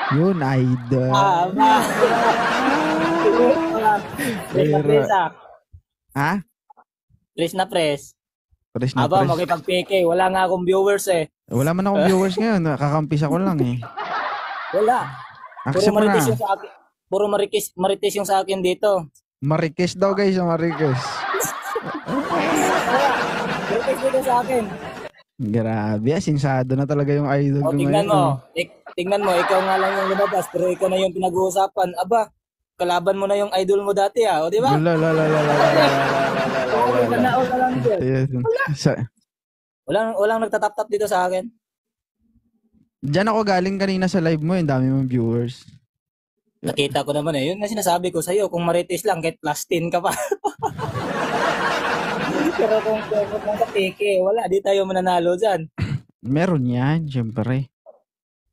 Yun, idol. Ba? Press na press Ha? Press na press. Press na Aba, press. makipag-PK. Wala nga akong viewers eh. Wala man akong viewers ngayon. Nakakampis ako lang eh. Wala. Accept mo na. Yung sa akin. Puro marites yung sa akin dito. Marikes daw guys, Marikes. Marites dito sa akin. Grabe, sinsado na talaga yung idol ko ngayon. Tingnan mo, ikaw nga lang yung lumabas, pero ikaw na yung pinag-uusapan. Aba, kalaban mo na yung idol mo dati o di ba? Walang nagtatap-tap dito sa akin. Diyan ako galing kanina sa live mo, yung dami mong viewers. Nakita ko naman yun na sinasabi ko sa'yo, kung marites lang, kahit plus 10 ka pa. Pero kung sa peke, wala, di tayo mananalo dyan. Meron yan, syempre.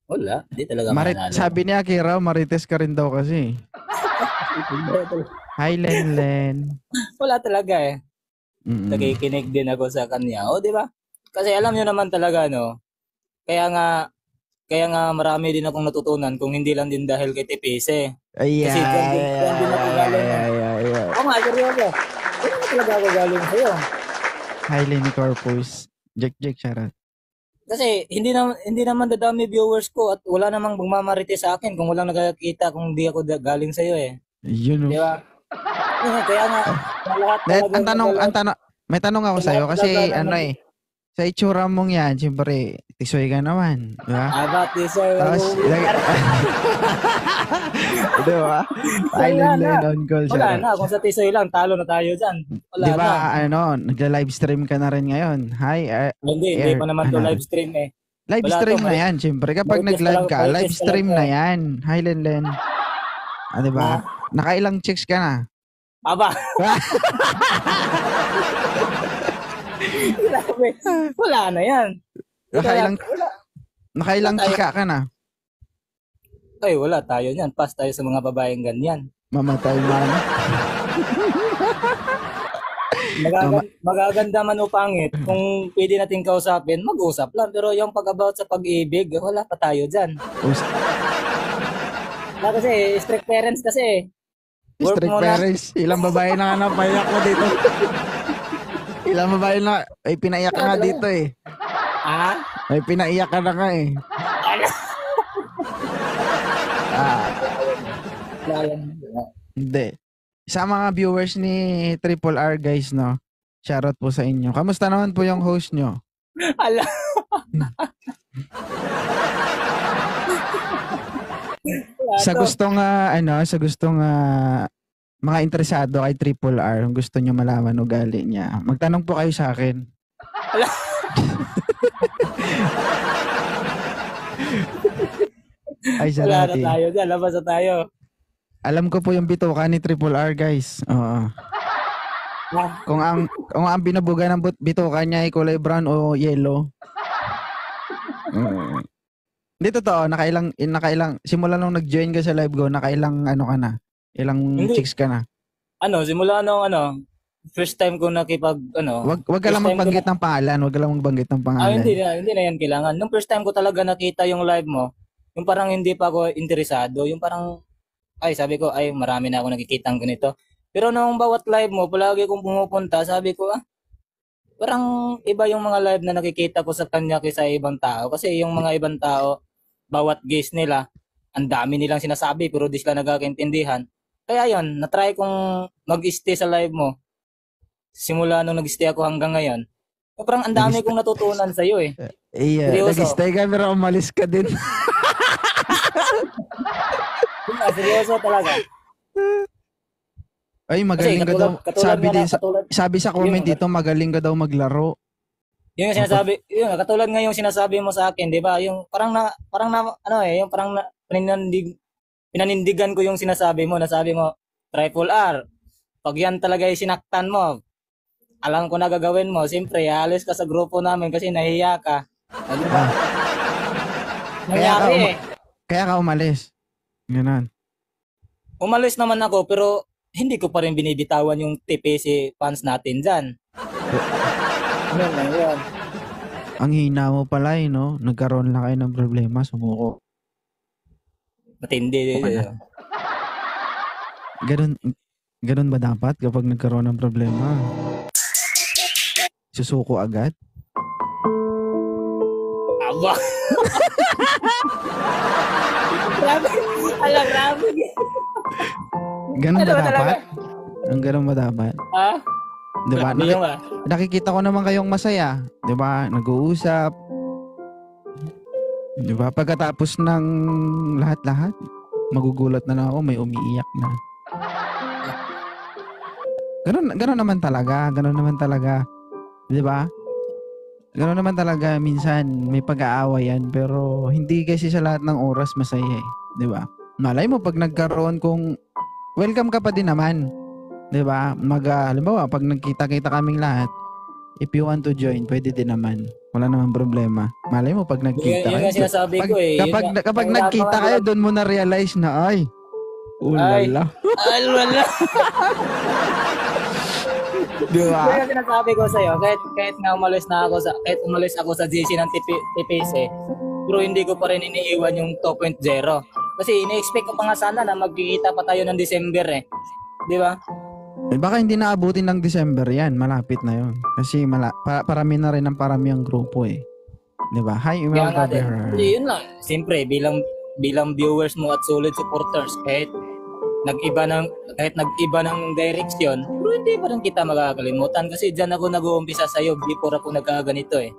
Wala, di talaga mananalo. Sabi niya, Kira, marites ka rin daw kasi. Hi, Len. Wala talaga eh. Nakikinig din ako sa kanya. O, di ba? Kasi alam nyo naman talaga, no? Kaya nga marami din akong natutunan kung hindi lang din dahil kay TPC. Kasi dyan din ako galing. Oo nga, seryoso. Kaya talaga ako galing sa'yo. Hi, Lenny Corpus. Jack, charot. Kasi hindi naman dadami viewers ko at wala namang bumamarites sa akin kung walang nakakita kung hindi ako galing sa'yo eh. Yun. Di ba? Kaya nga, lahat talaga. May tanong ako sa'yo kasi sa itsura mong yan, siyempre, tisoy ka naman. Diba? Tisoy. Tapos, diba? Island on call siya. Wala na, kung sa tisoy lang, talo na tayo dyan. Wala diba, na. nagla-livestream ka na rin ngayon. Hi, hindi pa naman to livestream eh. Livestream na yan, siyempre. Kapag nag-live ka, livestream na yan. Hi, Len. Diba? Nakailang chicks ka na? Aba. Wala na yan. Nakailang chika ka na? Ay, wala tayo niyan. Pass tayo sa mga babaeng ganyan. Mamatay man. Magaganda man o pangit. Kung pwede natin kausapin, mag-usap lang. Pero yung pag-about sa pag-ibig, wala pa tayo dyan. Kasi strict parents kasi. Strict parents. Ilang babae na nga napayak mo dito. Ilang babae na. Ay, pinaiyak ka nga dito eh. Ay, pinaiyak ka na nga eh. Hindi. Sa mga viewers ni Triple R guys, no? Shoutout po sa inyo. Kamusta naman po yung host nyo? Ala. sa gustong mga interesado kay Triple R, kung gusto nyo malaman ugali niya, magtanong po kayo sa akin. Ala. Ay, wala na tayo dyan. Labas na tayo. Alam ko po yung bituka ni Triple R, guys. Oo. Kung ang binabuga ng bituka niya ay kulay brown o yellow. Hindi totoo, nakailang simula nung nag-join ka sa live go, nakailang ka na? Ilang chicks ka na? Simula nung first time ko nakipag Wag ka lang magbanggit ng pangalan, hindi na yan kailangan. Nung first time ko talaga nakita yung live mo, yung parang hindi pa ako interesado, yung parang sabi ko, marami na ako nakikitang ganito. Pero nung bawat live mo, palagi kong pumupunta, sabi ko, parang iba yung mga live na nakikita ko sa kanya kaysa ibang tao. Kasi yung mga ibang tao, bawat guest nila, ang dami nilang sinasabi, pero di sila nagkakaintindihan. Kaya yon, na-try kong mag-stay sa live mo. Simula nung nag-stay ako hanggang ngayon. Parang ang dami kong natutunan sa'yo eh. Nag-stay ka pero umalis ka din. Seryoso talaga. Ay, magaling ka daw. Sabi sa comment dito, magaling ka daw maglaro. Yung sinasabi, katulad nga yung sinasabi mo sa akin, 'di ba? Yung pinanindigan ko yung sinasabi mo, nasabi mo, Triple R, pag yan talaga yung sinaktan mo, alam ko na gagawin mo. Siyempre, alis ka sa grupo namin kasi nahiya ka. Diba? Kaya ka umalis. Ganun. Umalis naman ako, pero hindi ko pa rin binibitawan yung TPC fans natin dyan. Ang hina mo pala no? Nagkaroon lang kayo ng problema, sumuko. Matindi din. Okay na. Ganun ba dapat kapag nagkaroon ng problema? Susuko agad? Aba. Grabe. Alam, grabe. Ganun Ano ba ba talaga? dapat? Ang ganun ba dapat? Ha? Di ba? Grabe yung Nakikita ko naman kayong masaya. Di ba? Nag-uusap. Di ba? Pagkatapos ng lahat-lahat, magugulat na lang ako, may umiiyak na. Ganun naman talaga. Ganun naman talaga. Di ba? Ganun naman talaga. Minsan, may pag-aaway yan. Pero, hindi kasi sa lahat ng oras masaya eh. Di ba? Malay mo, pag nagkaroon kung welcome ka pa din naman. 'Di ba? Halimbawa, pag nagkita-kita kaming lahat, if you want to join, pwede din naman. Wala namang problema. Malay mo pag nagkita yun kayo. nga sinasabi ko eh. Kapag nagkita kayo, doon mo na realize na ay, ulala. Wala. 'Di ba? Kaya sinasabi ko sa'yo, kahit nga umalis ako sa GC ng TPC, pero hindi ko pa rin iniiwan yung 2.0. Kasi ina-expect ko pa nga sana na magkikita pa tayo ng December eh. Di ba? Eh, baka hindi naabutin ng December yan. Malapit na yun. Kasi parami na rin ang parami ang grupo eh. Di ba? Hi, Kaya nga Imelda din. Bearer. Yun lang. Siyempre, bilang viewers mo at solid supporters, kahit nag-iba ng direksyon, pero hindi pa rin kita makakalimutan kasi dyan ako nag-uumpisa sa'yo before ako nagkaganito eh.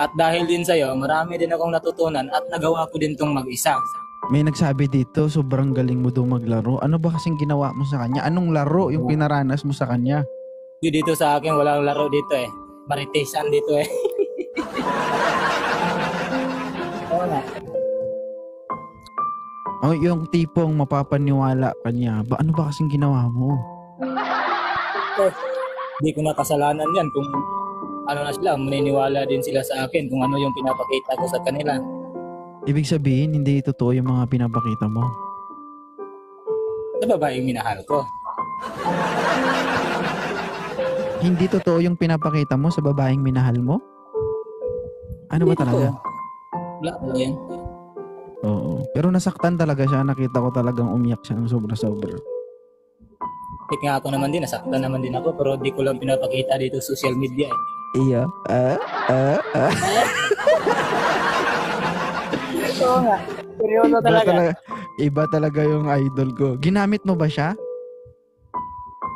At dahil din sa'yo, marami din akong natutunan at nagawa ko din tong mag-isa. May nagsabi dito, sobrang galing mo daw maglaro. Ano ba kasing ginawa mo sa kanya? Anong laro yung pinaranas mo sa kanya? Dito sa akin, walang laro dito eh. Maritisan dito eh. Oo nga. Oh, yung tipong mapapaniwala kanya. Ano ba kasing ginawa mo? Hindi ko na kasalanan yan kung ano na sila, maniniwala din sila sa akin kung ano yung pinapakita ko sa kanila. Ibig sabihin, hindi totoo yung mga pinapakita mo. Sa babaeng minahal ko. Hindi totoo yung pinapakita mo sa babaeng minahal mo? Ano ba talaga? Wala talaga yan. Oo. Pero nasaktan talaga siya. Nakita ko talagang umiyak siya ng sobra-sobra. Tik nga ako naman din, nasaktan naman din ako, pero di ko lang pinapakita dito sa social media eh. Iya. Oo nga. Seryoso talaga. Iba talaga yung idol ko. Ginamit mo ba siya?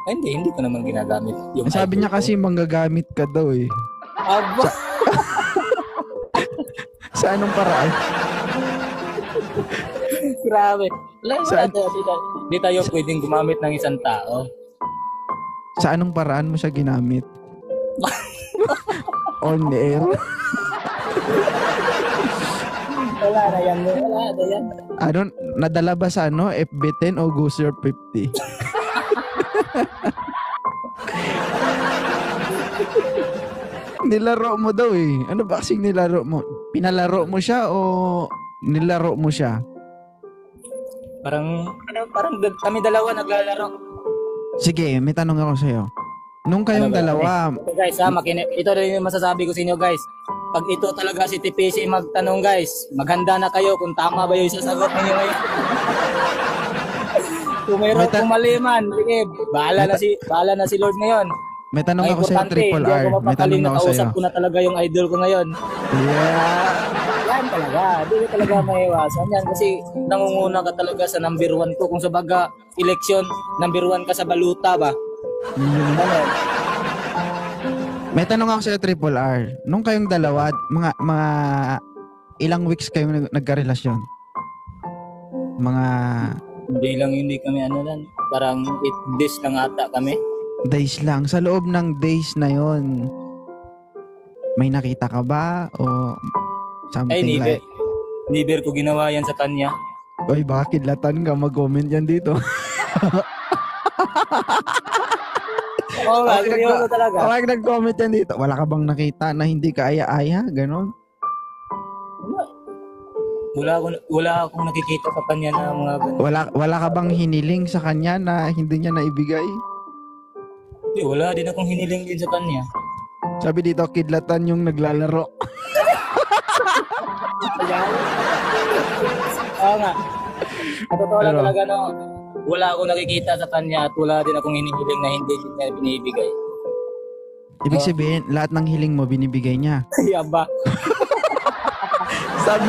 Ay, hindi ko naman ginagamit. Yung Sabi niya idol ko. kasi manggagamit ka daw eh. Aba! Sa anong paraan? Grabe. Saan? Di tayo pwedeng gumamit ng isang tao. Sa anong paraan mo siya ginamit? On air? Wala na yan. Wala na yan. Ano, nadala ba sa FB10 o Gozer 50? Nilaro mo daw eh. Ano ba kasing nilaro mo? Pinalaro mo siya o nilaro mo siya? Parang kami dalawa naglalaro. Sige, may tanong ako sa'yo. Nung kayong Ano ba? dalawa, Ito guys ha, ito rin yung masasabi ko sa inyo guys. Pag ito talaga si TPC magtanong guys, maghanda na kayo kung tama ba yung sasagot ninyo ngayon. Kung mayroon May kumaliman, sige, bahala na si Lord ngayon. may tanong Ang ako sa'yo, importante, Triple hindi R. ako May mapakaling, tanong ako nakausap sa'yo. ko na talaga yung idol ko ngayon. Yeah. Yan talaga, hindi ko talaga maiwasan yan kasi nangunguna ka talaga sa number 1 ko. Kung sa baga, eleksyon, number 1 ka sa baluta ba? Ano? May tanong ako sa'yo, Triple R. Nung kayong dalawa, mga ilang weeks kayo nagkarelasyon? Mga Hindi kami ano lang, parang 8 days lang ata kami. days lang. Sa loob ng days na yon, may nakita ka ba? O something Ay, like... never ko ginawa yan sa kanya. Oy, baka kidlatan ka. Mag-comment yan dito. Oo nga, seryoso talaga. Kapag nag-comment yan dito, wala ka bang nakita na hindi ka aya-aya? Ganon? Wala akong nakikita sa kanya na mga ganun. Wala ka bang hiniling sa kanya na hindi niya naibigay? Hindi, wala din akong hiniling din sa kanya. Sabi dito, kidlatan yung naglalaro. Oo nga. At totoo lang Pero, talaga, no, wala akong nakikita sa kanya at wala din akong hinihiling na hindi niya binibigay. ibig sabihin, lahat ng hiling mo, binibigay niya. Yaba. Sabi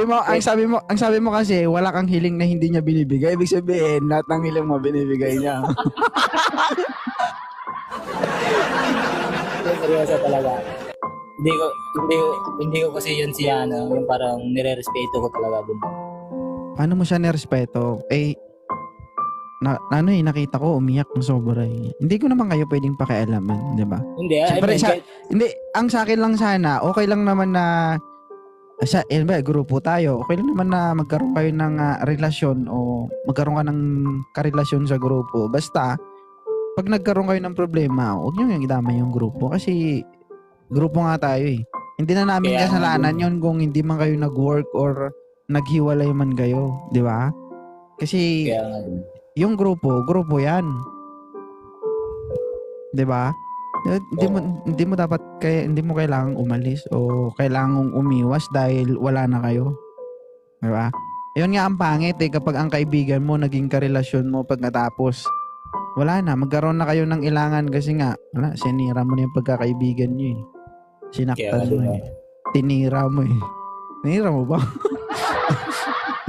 mo, ang sabi mo kasi, wala kang hiling na hindi niya binibigay. Ibig sabihin, lahat ng hiling mo, binibigay niya. Seryoso talaga. Hindi ko kasi yun siya, no, yung parang nire-respeto ko talaga din. Paano mo siya nirespeto? Nakita ko umiyak ng sobra eh. Hindi ko naman kayo pwedeng pakialaman, di ba? Hindi, Siyempre, ang sa akin lang sana, okay lang naman na grupo tayo, okay lang naman na magkaroon kayo ng relasyon o magkaroon ka ng karelasyon sa grupo. Basta, pag nagkaroon kayo ng problema, huwag nyo yung idama yung grupo kasi grupo nga tayo eh. Hindi na namin Kaya kasalanan yun kung hindi man kayo nag-work or naghiwalay man kayo, di ba? Kasi kaya nga din. yung grupo yan. 'Di ba? Hindi mo kailangang umalis o kailangang umiwas dahil wala na kayo. 'Di ba? Ayun nga ang pangit kapag ang kaibigan mo naging karelasyon mo pagkatapos wala na, magkaroon na kayo ng ilangan kasi nga sinira mo na yung pagkakaibigan niyo eh. Sinaktan mo eh. Tinira mo eh. Tinira mo ba?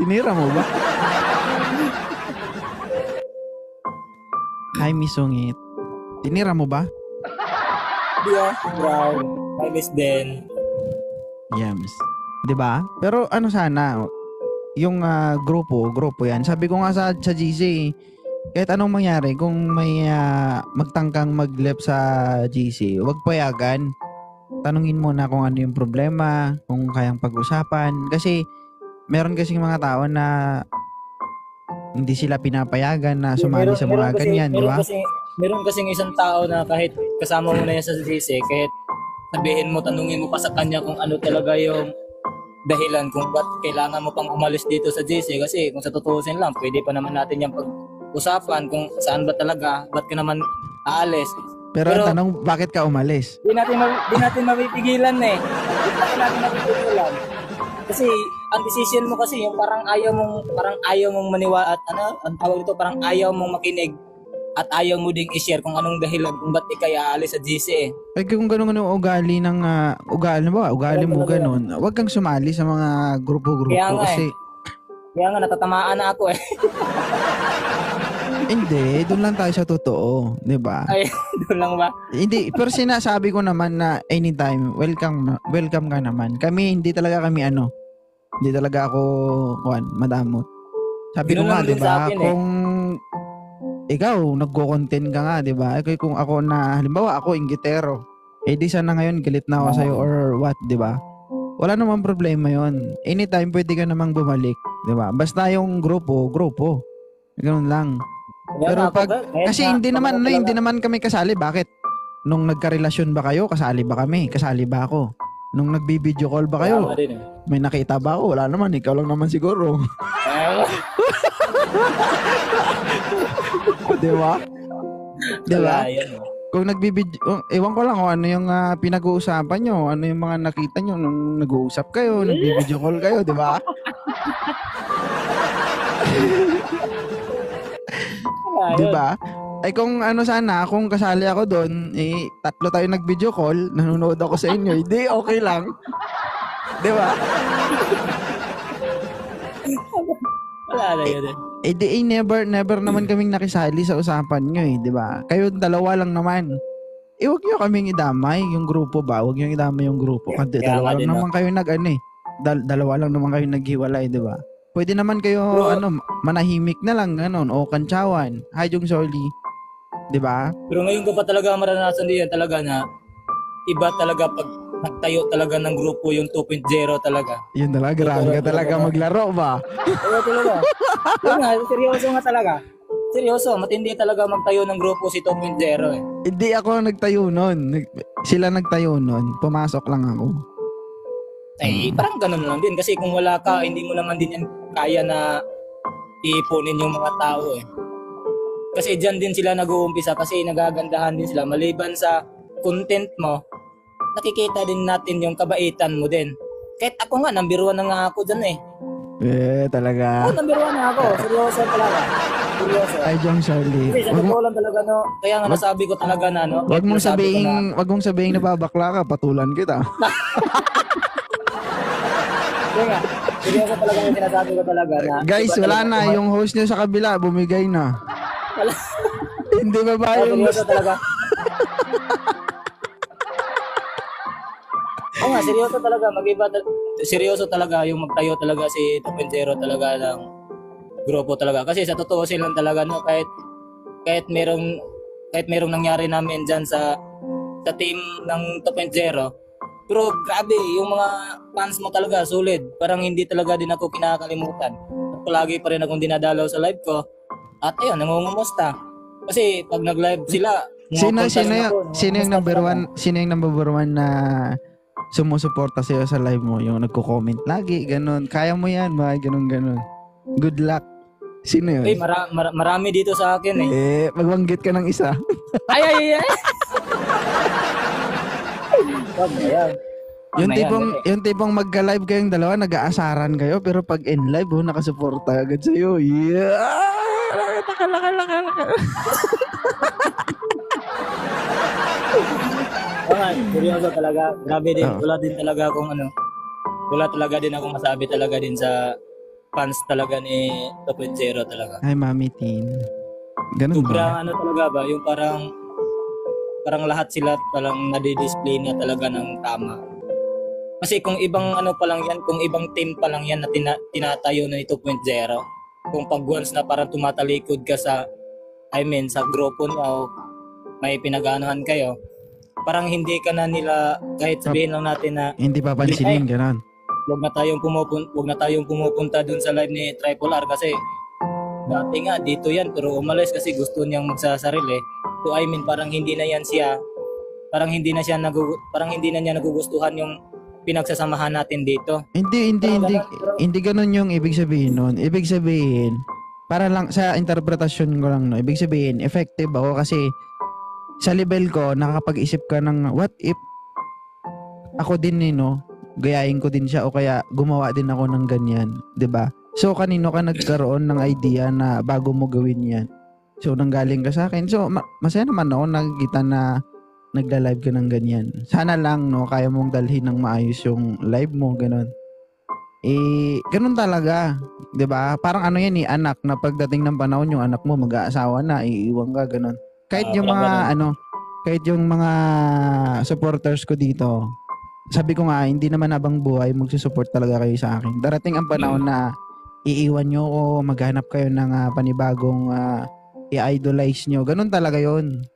Tinira mo ba? Hi, Miss Sungit. Tinira mo ba? Yeah, brown. I miss din. Yams. 'Di ba? Pero ano sana, yung grupo yan. Sabi ko nga sa GC, kahit anong mangyari, kung may magtangkang mag-left sa GC, huwag payagan. Tanungin mo na kung ano yung problema, kung kayang pag-usapan. Kasi, meron kasing mga tao na hindi sila pinapayagan na sumali sa mga ganyan, di ba? Meron kasing isang tao na kahit kasama mo na yan sa GC, kahit sabihin mo, tanungin mo pa sa kanya kung ano talaga yung dahilan kung ba't kailangan mo pang umalis dito sa GC. Kasi kung sa tutuusin lang, pwede pa naman natin yung pag-usapan kung saan ba talaga, ba't ka naman aalis. Pero ang tanong, bakit ka umalis? Di natin mapipigilan eh. Di natin mapipigilan. Kasi ang decision mo kasi yung parang ayaw mong maniwala at ang tawag dito, parang ayaw mong makinig at ayaw mo ding i-share kung anong dahilan kung ba't ikay aalis sa GC eh. Ay kung ganun ang ugali ng ugali mo ganun, huwag kang sumali sa mga grupo-grupo kasi kaya nga natatamaan na ako eh. Hindi, doon lang tayo sa totoo, 'di ba? Ay, doon lang ba? Hindi, pero sinasabi ko naman na anytime, welcome ka naman. Hindi talaga ako madamot. Sabi ko nga, 'di ba? Kung ikaw nagko-content ka nga, 'di ba? Kung ako na halimbawa ako inggitero, di sana ngayon galit na ako sa iyo or what, 'di ba? Wala namang problema 'yon. Anytime pwede ka namang bumalik, 'di ba? Basta yung grupo. Ganoon lang. Pero kasi hindi naman kami kasali. Bakit? Nung nagka-relasyon ba kayo, kasali ba kami? Kasali ba ako? Nung nagbi-video call ba kayo? May nakita ba ako? Wala naman, ikaw lang naman siguro. Di ba? Kung nagbibideo, ewan ko lang kung ano yung pinag-uusapan nyo, ano yung mga nakita nyo nung nag-uusap kayo, nagbibideo call kayo, di ba? Di ba? Ay kung kung kasali ako doon, tatlo tayo nag-video call, nanonood ako sa inyo, hindi okay lang. Di ba? Wala na yun eh. Never naman kaming nakisali sa usapan nyo di ba? Kayo dalawa lang naman. Huwag nyo kaming idamay yung grupo ba? Huwag nyo idamay yung grupo. Kasi dalawa lang naman kayo dalawa lang naman kayo naghiwalay, di ba? Pwede naman kayo, manahimik na lang, o kantsawan. Hi, Jung Soli. Di ba? Pero ngayon ko pa talaga maranasan din talaga na iba talaga pag nagtayo talaga ng grupo yung 2.0 talaga. Yun talaga, grabe ka talaga maglaro ba? Oo talaga. Seryoso nga talaga. Seryoso, matindi talaga magtayo ng grupo si 2.0 eh. Hindi ako nagtayo nun. Sila nagtayo nun. Pumasok lang ako. Ay, parang ganun lang din. Kasi kung wala ka, hindi mo naman din yan kaya na ipunin yung mga tao eh. Kasi dyan din sila nag-uumpisa kasi nagagandahan din sila. Maliban sa content mo, nakikita din natin yung kabaitan mo din. kahit ako nga, number 1 na nga ako dyan eh. Talaga. Number 1 na ako. Seryoso talaga. Seryoso. Ay, Jong Charlie. Kasi sa totoo lang talaga, no. Kaya nga nasabi ko talaga na, no. Wag mong sabihin na babakla ka, patulan kita. Kaya nga, seryoso talaga yung sinasabi ko talaga na. Guys, iba wala talaga na. Yung host niyo sa kabila, bumigay na. Wala. Hindi babae yung Seryoso talaga. Oo nga, seryoso talaga. Seryoso talaga yung magtayo talaga si 2.0 talaga ng grupo talaga. Kasi sa totoo silang talaga, no, kahit merong nangyari namin dyan sa team ng 2.0, pero grabe, yung mga fans mo talaga, solid. Parang hindi talaga din ako kinakalimutan. At palagi pa rin akong dinadalaw sa live ko. At ayun, nangungumusta. Kasi pag nag-live sila, Sino yung number one na sumusuporta sa'yo sa live mo? Yung nagko-comment lagi, ganun. Kaya mo yan, mga ganun. Good luck. Sino yun? Marami dito sa akin eh. Magbanggit ka ng isa. Ay. Wag na yan. Yung tipong magka-live kayong dalawa, nag-aasaran kayo, pero pag in live, nakasuporta agad sa'yo. Yeah! Laka. Seryoso talaga. Grabe din. Wala talaga din akong masabi talaga din sa fans talaga ni 2.0 talaga. Ay, Mami Tin. Ganun ba? Sobrang talaga ba? Yung parang lahat sila parang nadi-display na talaga ng tama. Kasi kung ibang kung ibang team pa lang yan na tinatayo na ni 2.0, kung pag once na parang tumatalikod ka sa grupo niya o may pinag-aanohan kayo, parang hindi ka na nila, kahit sabihin lang natin na hindi papansinin, gano'n. Huwag na tayong pumupunta dun sa live ni Triple R kasi dati nga dito yan pero umalis kasi gusto niyang magsasarili. So parang hindi na niya nagugustuhan yung pinagsasamahan natin dito. Hindi gano'n yung ibig sabihin nun. Ibig sabihin, para lang sa interpretasyon ko lang, no, ibig sabihin, effective ako kasi sa level ko, nakakapag-isip ka ng what if ako din gayahin ko din siya o kaya gumawa din ako ng ganyan, 'di ba? So kanino ka nagkaroon ng idea na bago mo gawin 'yan? So nanggaling ka sa akin. So masaya naman ako nakikita na nagla-live ka ng ganyan. Sana lang kaya mong dalhin ng maayos yung live mo, ganun. Ganun talaga, 'di ba? Parang yan anak na pagdating ng panahon yung anak mo mag-aasawa na, iiwan ka, ganun. Kahit yung mga supporters ko dito, sabi ko nga, hindi naman habang buhay magsusupport talaga kayo sa akin. Darating ang panahon na iiwan nyo ko, maghanap kayo ng panibagong i-idolize nyo. Ganun talaga yon.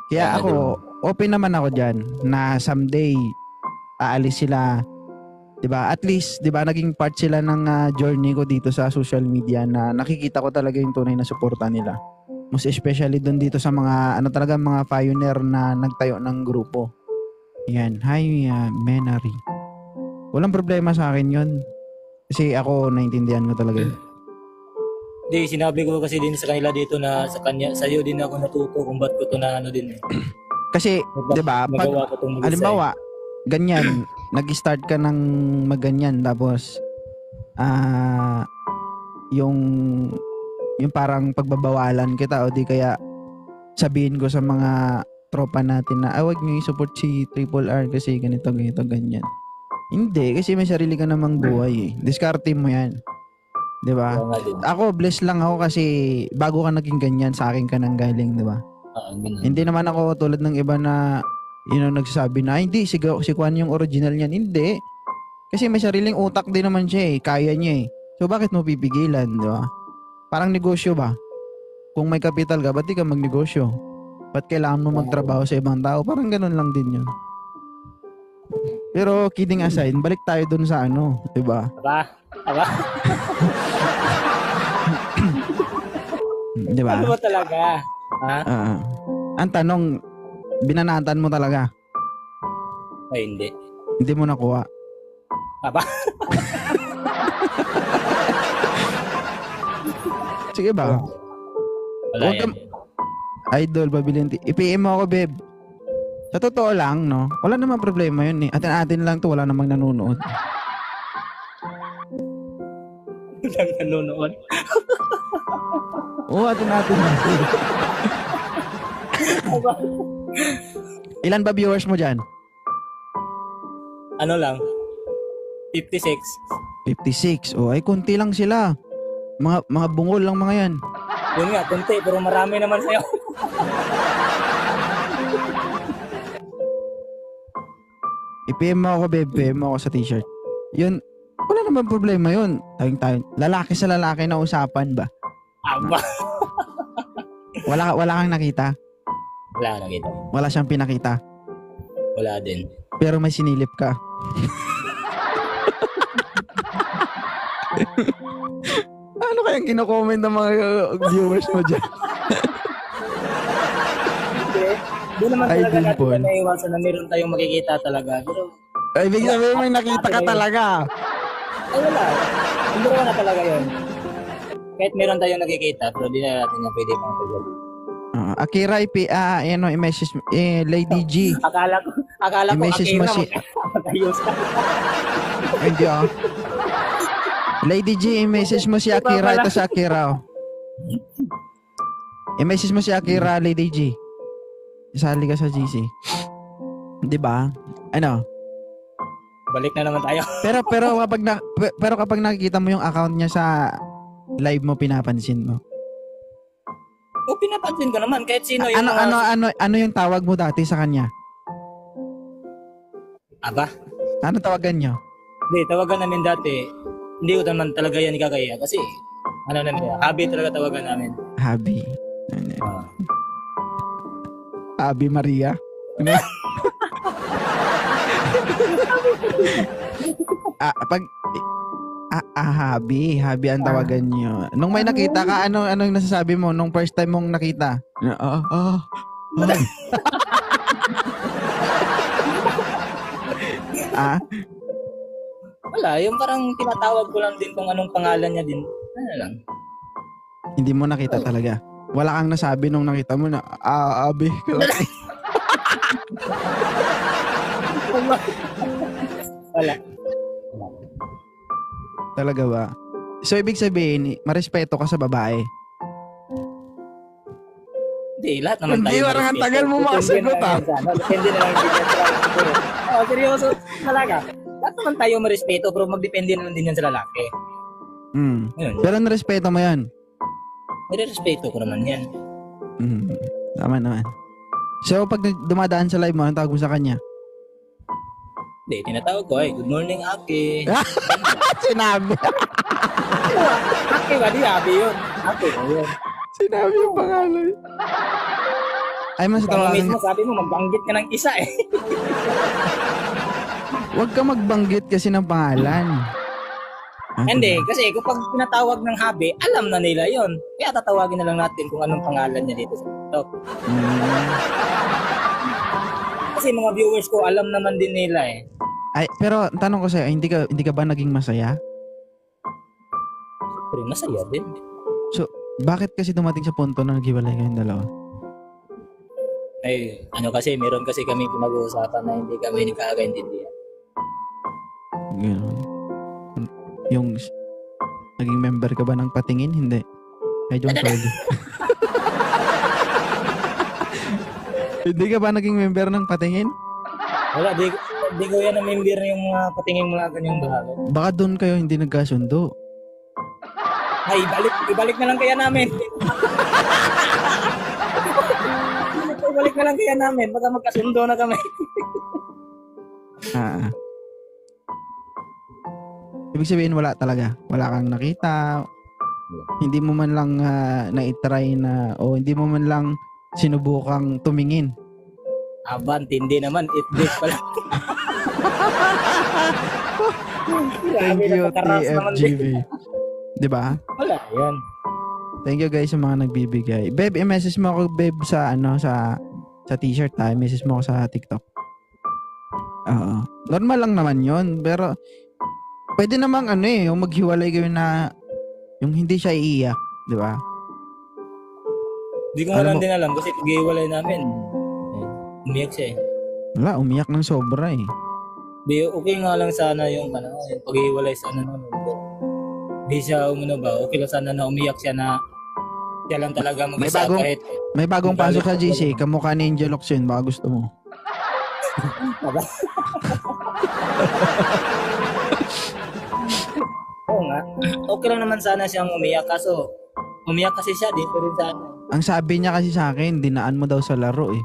Kaya ako, open naman ako dyan na someday aalis sila. Diba? At least, diba, naging part sila ng journey ko dito sa social media na nakikita ko talaga yung tunay na suporta nila. Most especially doon dito sa mga mga pioneer na nagtayo ng grupo. Yan. Hi, Menary. Walang problema sa akin yun. Kasi ako, naintindihan ko talaga yun. Hindi, sinabi ko kasi din sa kanila dito na sa'yo din ako natuto kung ba't ko ito na din eh. Kasi, di ba, pag, halimbawa, ganyan, nag-start ka ng magganyan, tapos, yung parang pagbabawalan kita o di kaya sabihin ko sa mga tropa natin na wag niyo i-support si Triple R kasi ganito, ganyan. Hindi, kasi may sarili ka namang buhay eh. Diskarte mo yan. Di ba? Ako, blessed lang ako kasi bago ka naging ganyan, sa akin ka nang galing, di ba? Hindi naman ako tulad ng iba na nagsasabi na, hindi, si Kwan yung original niyan. Hindi. Kasi may sariling utak din naman siya eh. Kaya niya eh. So, bakit mo pipigilan, di ba? Parang negosyo ba? Kung may kapital ka, ba't di ka magnegosyo? Ba't kailangan mo magtrabaho sa ibang tao? Parang ganun lang din yun. Pero kidding aside, balik tayo dun sa di ba? Aba? Di ba? Ano ba talaga? Ha? Ang tanong, binanatan mo talaga? Ay, hindi. Hindi mo nakuha? Aba? Sige ba? Wala yan. Idol, babilin. I-PM mo ako, babe. Sa totoo lang, wala namang problema yun eh. Atin lang to, wala namang nanonood. Walang nanonood. Oo, atin natin. Ilan ba viewers mo dyan? Ano lang? 56. 56. O, ay kunti lang sila. Mga bungol lang mga yan. Yun nga, kunti, pero marami naman sa'yo. I-PM mo ako, babe. PM mo ako sa t-shirt. Yun, wala naman problema yun. Tayong lalaki sa lalaki na usapan ba? Aba. Wala kang nakita? Wala nakita. Wala siyang pinakita? Wala din. Pero may sinilip ka? Ano kayang kino-comment ng mga viewers mo dyan? Doon naman Ay, talaga din natin po. na naiwasan na meron tayong makikita talaga. Pero, Ay, ibig sabihin may nakita ka talaga. ay wala. Hindi na talaga yun. Kahit meron tayong nakikita, pero di na natin yung pwede pang tagali. Akira, i-message, Lady G. Akala ko I-message mo si... Magayos ka. Hindi Lady G, i-message mo si Akira. Ito si Akira. I-message mo si Akira, Lady G. Isali ka sa GC. Di ba? Ano? Balik na naman tayo. Pero kapag nakikita mo yung account niya sa live mo, pinapansin mo. O pinapansin ko naman kahit sino yung Ano yung tawag mo dati sa kanya? Aba? Ano tawagan niyo? Hindi, tawagan namin dati. Hindi ko naman talaga yan ikakaya kasi ano namin, hobby talaga tawagan namin. Habi. Habi Maria. Ano? Habi ang tawagan niyo. Nung may nakita ka, ano yung nasasabi mo nung first time mong nakita? Wala, yung parang tinatawag ko lang din kung anong pangalan niya din. Ano lang. Hindi mo nakita talaga. Wala kang nasabi nung nakita mo na Abi ka lang. Wala. Talaga ba? So ibig sabihin, marespeto ka sa babae. Hindi, lahat naman tayo. Hindi, parang ang tagal mo makasagot Depende na lang siguro. Seryoso. Talaga. Lahat naman tayo marespeto pero magdepende naman din yan sa lalaki. Yun. Pero narespeto mo yan? Nire-respeto ko naman yan. Tama naman. So pag dumadaan sa live mo, anong tawag mo sa kanya? Hindi, tinatawag ko good morning, Aki. Sinabi. Aki ba? Di Aki yun. Aki ba yun? Sinabi yung pangalan. Ay, mas Tama tawagin. mismo, sabi mo, magbanggit ka ng isa eh. Huwag ka magbanggit kasi ng pangalan. Hindi, kasi kung pag pinatawag ng hobby, alam na nila yon. Kaya tatawagin na lang natin kung anong pangalan niya dito sa TikTok. Kasi mga viewers ko, alam naman din nila eh. Ay, pero tanong ko sa'yo, hindi ka ba naging masaya? Pero masaya din. So, bakit kasi dumating sa punto na naghiwalay kayong dalawa? Ay, ano kasi, meron kasi kami pinag-uusapan na hindi kami nagkakaintindihan. Gano'n. Yung naging member ka ba ng patingin? Hindi. Ay, John Freddy. Hindi ka ba naging member ng patingin? Wala, di ko yan na-member yung mga patingin mga ganyang bahagi. Baka doon kayo hindi nagkasundo. Ay, ibalik na lang kaya namin. Ibalik na lang kaya namin. Baka magkasundo na kami. Ibig sabihin wala talaga. Wala kang nakita. Hindi mo man lang na-try na o hindi mo man lang sinubukang tumingin. Aban, tindi naman. It this pala. Thank you, TFGV. Diba? Wala, yan. Thank you guys sa mga nagbibigay. Beb, i-message mo ako, Beb, sa sa t-shirt ha. I-message mo ako sa TikTok. Normal lang naman yon, pero pwede namang yung maghiwalay kayo na yung hindi siya iiyak, di ba? Hindi ko nga lang din alam kasi pag-iwalay namin, umiyak siya eh. Wala, umiyak ng sobra eh. Okay nga lang sana yung pag-iwalay sana namin. di siya umano ba, okay lang sana na umiyak siya na siya lang talaga May mag-isa bagong- kahit May bagong Magalit pasok sa ako GC, kamukha ni Angel Locsin, baka gusto mo. oo nga. Okay lang naman sana siyang umiyak kaso umiyak kasi siya dito rin sana. Ang sabi niya kasi sa akin, dinaan mo daw sa laro eh.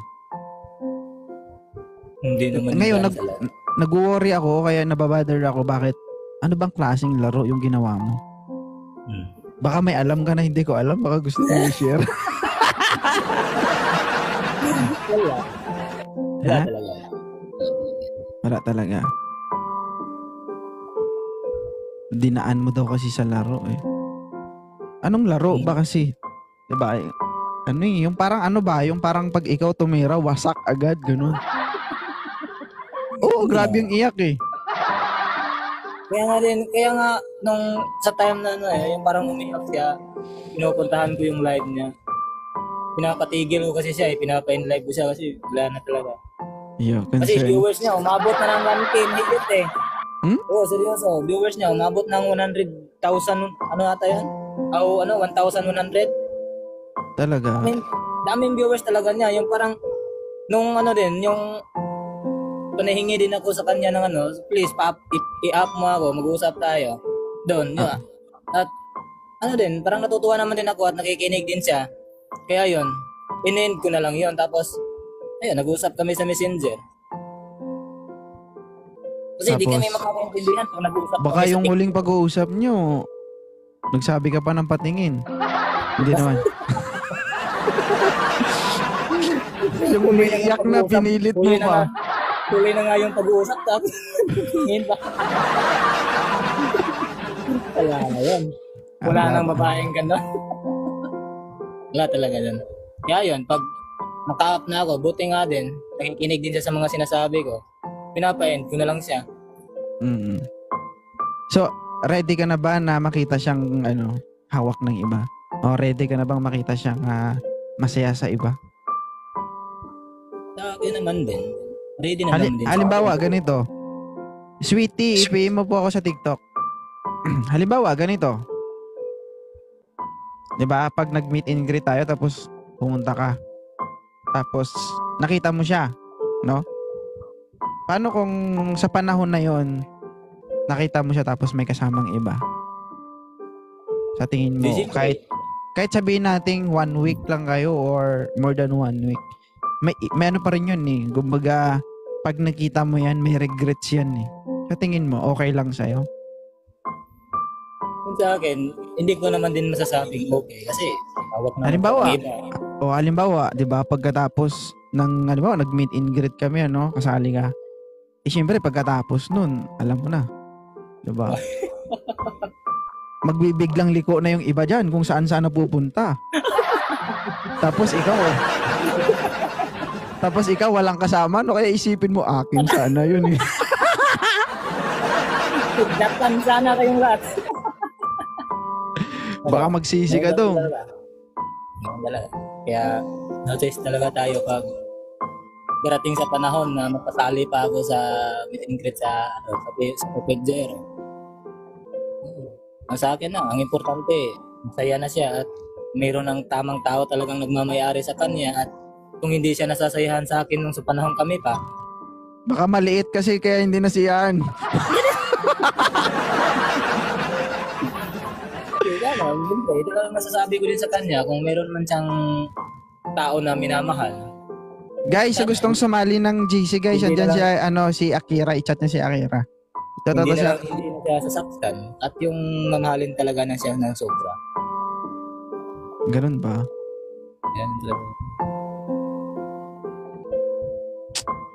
Hindi naman Ngayon, yan talaga. nag-worry ako, kaya nababother ako, bakit, ano bang klaseng laro yung ginawa mo? Hmm. Baka may alam ka na hindi ko alam, baka gusto mo i-share. Wala. Wala Ha? talaga. Wala talaga. Dinaan mo daw kasi sa laro eh. Anong laro ba kasi? Diba? Ano eh, yung parang ano ba? Yung parang pag ikaw tumira, wasak agad, ganun. Oo, grabe yung iyak eh. Kaya nga nung sa time na ano yung parang umiyak siya, pinupuntahan ko yung live niya. Pinapatigil ko kasi siya pinapa-in-live ko siya kasi wala na talaga. Yo, Kasi concern. viewers niya umabot na ng 1K higit eh. Hmm? Oo, seryoso. Viewers niya umabot ng 100,000 ano ata yun? O 1,100. Talaga. Daming viewers talaga niya. Yung parang nung ano din, yung panahingi din ako sa kanya ng ano, please i-up mo ako, mag-uusap tayo. Doon, yun. At ano din, parang natutuwa naman din ako at nakikinig din siya. Kaya yun, in-end ko na lang yun. Tapos, ayun, nag-usap kami sa Messenger. Kasi hindi Tapos, kami makakaintindihan pag nag-usap Baka kami sa yung huling pag-uusap nyo, nagsabi ka pa ng patingin. Hindi naman. Yung umiiyak na, pinilit mo pa. Tuloy na nga yung pag-uusap tapos tingin pa. Wala na yun. Wala nang babaeng gano'n. Wala talaga yun. Kaya yun, pag naka-up na ako, buti nga din, nakikinig din siya sa mga sinasabi ko. Pinapa-end ko na lang siya. Mm. So, ready ka na ba na makita siyang hawak ng iba? O ready ka na bang makita siyang masaya sa iba? Sa akin naman din. Ready na naman din. Halimbawa, ganito. Sweetie, i-PM mo po ako sa TikTok. Halimbawa, ganito. 'Di ba? Pag nag-meet and greet tayo tapos pumunta ka. Tapos nakita mo siya, no? Paano kung sa panahon na 'yon nakita mo siya tapos may kasamang iba? Sa tingin mo, kahit sabihin nating 1 week lang kayo or more than 1 week, may ano pa rin yun eh. Kumbaga, pag nakita mo yan, may regrets yan eh. Sa tingin mo, okay lang sa'yo? Kung sa akin, hindi ko naman din masasabing okay kasi hawak na Halimbawa, 'di ba, pagkatapos ng nag-meet and greet kami kasali ka. Eh syempre pagkatapos nun, alam mo na. 'Di ba? Magbibiglang liko na yung iba diyan kung saan pupunta. Tapos ikaw walang kasama, kaya isipin mo akin sana yun eh. Dapat sana kayong lahat. Baka magsisi ka doon. Kaya notice talaga tayo pag darating sa panahon na magpasali pa ako sa meet and greet sa Pedro. Ang sa akin ang importante, masaya na siya at mayroon ng tamang tao talagang nagmamayari sa kanya at kung hindi siya nasasayahan sa akin nung sa panahon kami pa. Baka maliit kasi kaya hindi nasiyahan. Ito lang masasabi ko din sa kanya kung meron man siyang tao na minamahal. Guys, sa gustong sumali ng GC guys, andyan siya si Akira, i-chat niya si Akira. Hindi na siya sasaktan at yung mamahalin talaga na siya ng sobra. Ganun ba? Yan talaga.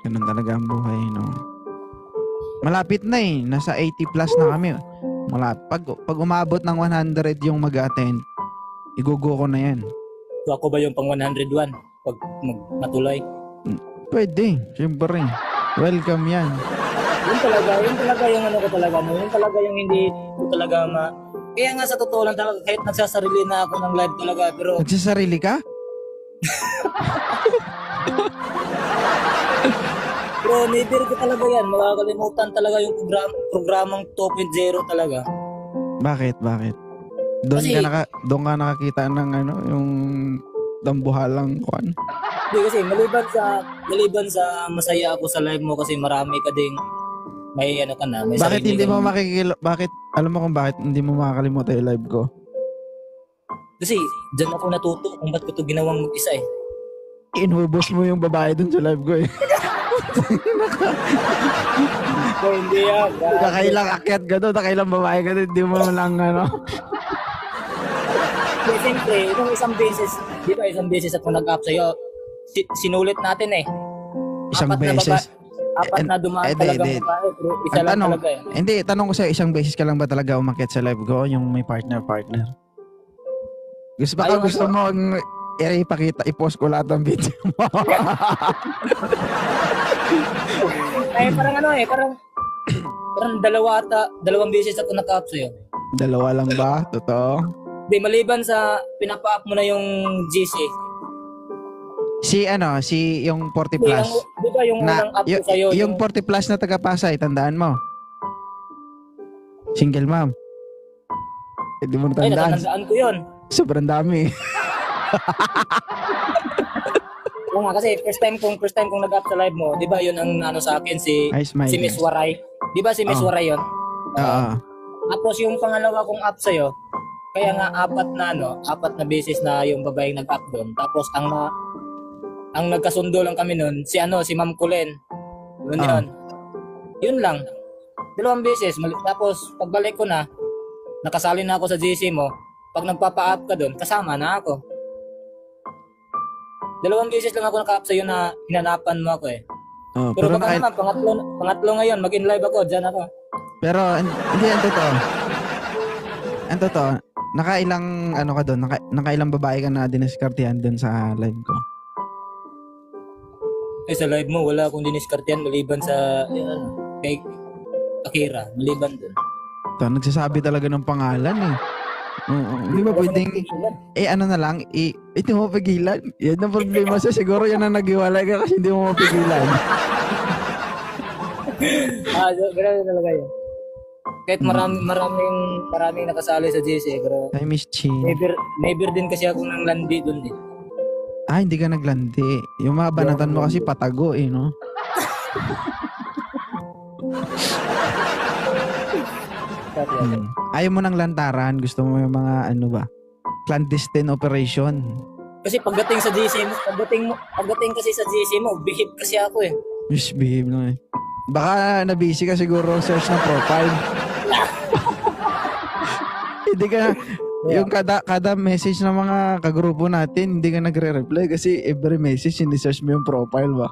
Ganun talaga ang buhay, no? Malapit na eh. Nasa 80 plus na kami. Pag umabot ng 100 yung mag-attend, igugo ko na yan. So ako ba yung pang 101 pag matuloy? Pwede. Siyempre. Welcome yan. Yun talaga yung ano ko talaga. Yun talaga yung hindi ko talaga Kaya nga sa totoo lang talaga, kahit nagsasarili na ako ng live talaga, pero... Nagsasarili ka? Pero never ko talaga yan. Makakalimutan talaga yung programang 2.0 talaga. Bakit? Doon Kasi, doon ka nakakita ng ano, yung dambuhalang kwan. di kasi maliban sa masaya ako sa live mo kasi marami ka ding may ano ka na, may Bakit sarili hindi mo kang, bakit, alam mo kung bakit hindi mo makakalimutan yung live ko? kasi dyan ako natuto kung ba't ko to ginawang mag-isa eh. Inubos mo yung babae doon sa live ko eh. So, hindi yan. Nakailang akyat ka doon, nakailang babae ka doon, hindi mo lang ano. Kasi siyempre, itong isang beses, di ba isang beses ako nag-up sa'yo, sinulit natin eh. Isang Apat na beses. apat na dumaan talaga Hindi. babae, pero isa Ang lang tanong, talaga eh. hindi, tanong ko sa'yo, isang beses ka lang ba talaga umakyat sa live ko, yung may partner? Gusto mo ang ipakita, i-post ko lahat ng video mo. Ay, parang ano eh, parang dalawang beses ako nag-up sa'yo. Dalawa lang ba? Totoo? Di, maliban sa pinapa-up mo na yung GC. Si yung 40 Di, plus. di ba yung unang up ko sa'yo? Yung 40 plus na taga-Pasay, tandaan mo. Single mom. Hindi mo Ay, natandaan. natatandaan ko yun. Sobrang dami. Oo nga, kasi first time kong nag-up sa live mo, di ba yun ang ano sa akin, si Miss Waray. Di ba si Miss Waray yun? Oo. Tapos yung pangalawa kong up sa'yo, kaya nga apat na beses na yung babaeng nag-up doon. Tapos ang nagkasundo lang kami noon, si Ma'am Kulen. Yun. Yun lang. Dalawang beses. Tapos pagbalik ko na, nakasali na ako sa GC mo. Pag nagpapa-up ka doon, kasama na ako. Dalawang beses lang ako naka-up sa'yo na hinanapan mo ako eh. Oh, Pero baka naman, pangatlo ngayon, mag-in live ako, dyan ako. Pero hindi yan totoo. Ang totoo, nakailang ka doon? Nakailang babae ka na diniskartehan doon sa live ko? Eh sa live mo, wala akong diniskartehan maliban sa kay Akira, maliban doon. Ito, nagsasabi talaga ng pangalan eh. Oo. Hindi ba pwedeng, ano na lang, hindi mo mapigilan. Yan ang problema siya. Siguro yan ang naghiwalay ka kasi hindi mo mapigilan. Grabe talaga yun. Kahit maraming nakasali sa GC, pero I miss Chin. never din kasi ako nang landi doon eh. Hindi ka naglandi. Yung mga banatan mo kasi patago eh, no? Ayaw mo ng lantaran, gusto mo yung mga clandestine operation. Kasi pagdating kasi sa GC mo, behave kasi ako eh. Misbehave na eh. Baka nabisi ka siguro search ng profile. Hindi ka, yung kada message ng mga kagrupo natin, hindi ka nagre-reply kasi every message ini-search mo yung profile ba?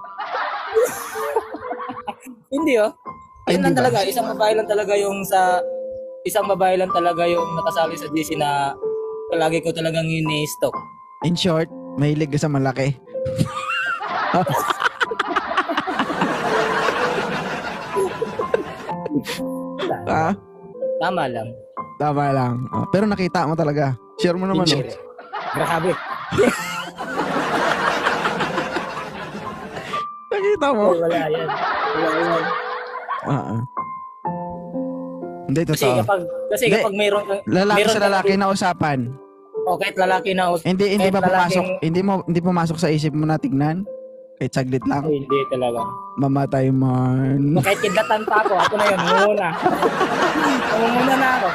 Hindi oh. Yun lang talaga, isang babae lang talaga yung nakasali sa GC na palagi ko talagang ini-stalk. In short, mahilig ka sa malaki. Tama lang. Pero nakita mo talaga. Share mo naman. Grabe. Nakita mo? Wala yan. Hindi, totoo. Kasi kapag mayroon kang... Lalaki sa lalaki na usapan. Kahit lalaki na usapan. Hindi ba pumasok? Hindi pumasok sa isip mo na tignan? Kahit saglit lang? Hindi talaga. Mamatay man. Kahit kidlatan pa ako na yun. Muna na ako.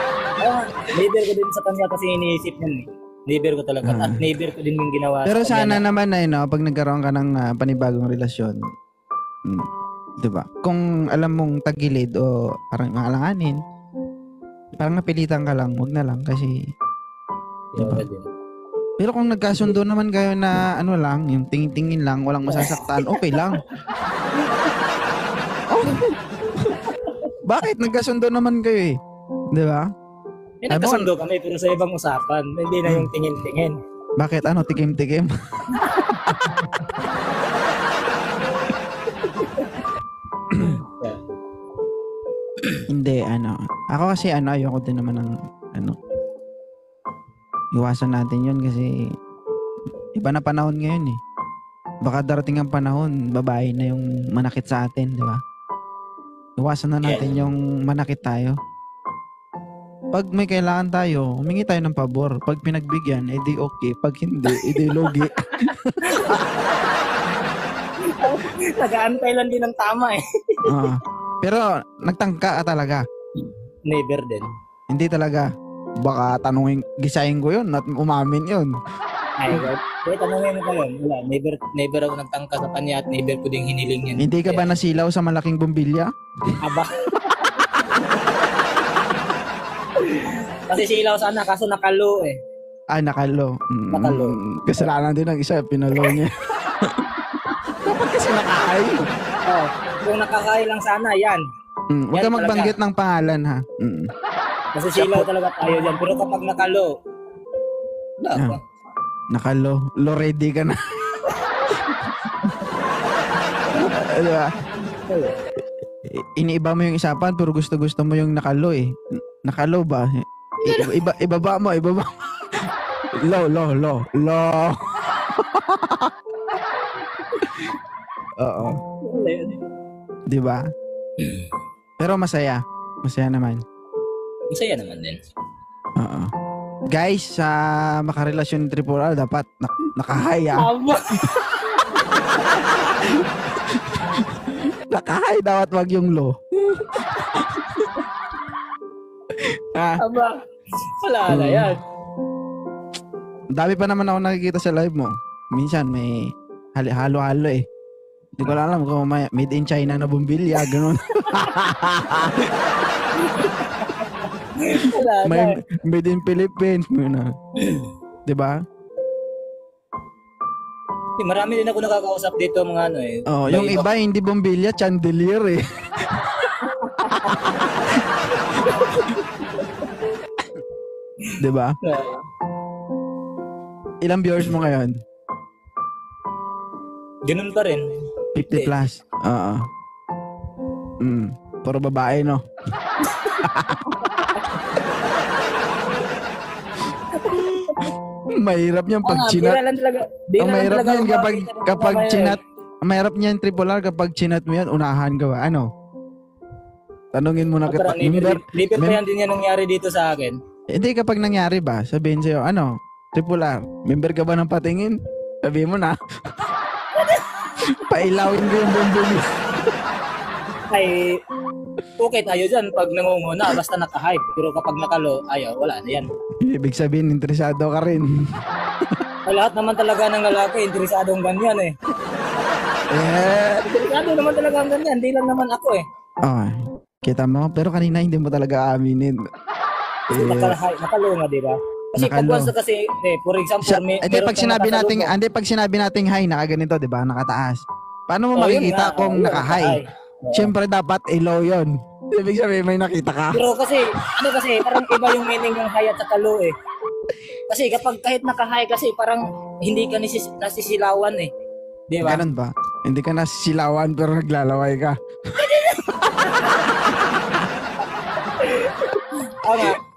Never ko din sa kanya kasi iniisip yun eh. Never ko talaga. At never ko din yung ginawa. Pero sana naman pag nagkaroon ka ng panibagong relasyon, di ba? Kung alam mong tagilid o parang maalanganin, parang napilitan ka lang, wag na lang kasi diba? Pero kung nagkasundo naman kayo na yung tingin-tingin lang, walang masasaktan, okay lang. Bakit? Nagkasundo naman kayo eh. Di ba? Nagkasundo kami pero sa ibang usapan. Hindi na yung tingin-tingin. Bakit? Tikim-tikim? Hindi, Ako kasi ayoko din naman ng iwasan natin yun kasi iba na panahon ngayon eh. Baka darating ang panahon, babae na yung manakit sa atin, di ba? Iwasan na natin yung manakit tayo. Pag may kailangan tayo, humingi tayo ng pabor. Pag pinagbigyan, edi okay. Pag hindi, edi logi. Nag-aantay lang din ng tama eh. Ah. Pero nagtangka ka talaga. Never din. Hindi talaga. Baka tanungin, gisahin ko yun at umamin yun. Ay, wait, tanongin mo pa yun. Wala, never ako nagtangka sa kanya at never ko ding hiniling yan. Hindi ka ba nasilaw sa malaking bumbilya? Aba. Kasi silaw sana, kaso nakalo eh. Ah, nakalo. Nakalo. Kasalanan din ng isa, pinalo niya. Dapat kasi nakahay. Oh, kung nakakain lang sana, yan. Huwag Yan ka magbanggit ng pangalan ha. Kasi silaw talaga tayo dyan. Pero kapag nakalo, wala Ah. pa. Nakalo. Lo ready ka na. Diba? Iniiba mo yung isapan pero gusto mo yung nakalo eh. Nakalo ba? Ibaba mo. Lo. Oo. Di ba? Pero masaya. Masaya naman. Masaya naman din. Oo. Guys, sa makarelasyon ni Triple R, dapat nakahaya. Aba. Nakahay dapat wag yung low. Aba. Wala na yan. Dami pa naman ako nakikita sa live mo. Minsan may halo-halo eh. Hindi ko alam kung may made in China na bumbilya, ganun. Wala na. May made in Philippines, muna. 'Di ba? Marami din ako nakakausap dito mga ano eh. Oh, yung iba hindi bumbilya, chandelier eh. Di ba? Ilang viewers mo ngayon? Ganun pa rin. 50 plus. Oo. Puro babae, no? Mahirap niyan pag chinat. Bira lang talaga. Ang mahirap niyan kapag chinat. Ang mahirap niyan Triple R kapag chinat mo yan, unahan ka ba? Ano? Tanungin mo na kita. Liver pa yan din yan nangyari dito sa akin. Hindi kapag nangyari ba, sabihin sa'yo, ano? Triple R, member ka ba ng patingin? Sabihin mo na. Pailawin ko yung bumbumi. Ay, okay tayo dyan pag nangunguna, basta naka-hype. Pero kapag nakalo, ayaw, wala na yan. Ibig sabihin, interesado ka rin. Ay, lahat naman talaga ng lalaki, interesadong ganyan eh. Interesado naman talaga ang ganyan, hindi lang naman ako eh. Oh, kita mo, pero kanina hindi mo talaga aminin. Nakalo nga, di ba? Kasi pag Nakalo. once na kasi, for example, pag sinabi nating high, nakaganito, di ba? Nakataas. Paano mo makikita kung naka-high? Siyempre dapat low yun. Ibig sabihin may nakita ka. Pero kasi, parang iba yung meaning ng high at saka low eh. Kasi kapag kahit naka-high kasi, parang hindi ka nasisilawan eh. Di ba? Ganun ba? Hindi ka nasisilawan pero naglalaway ka.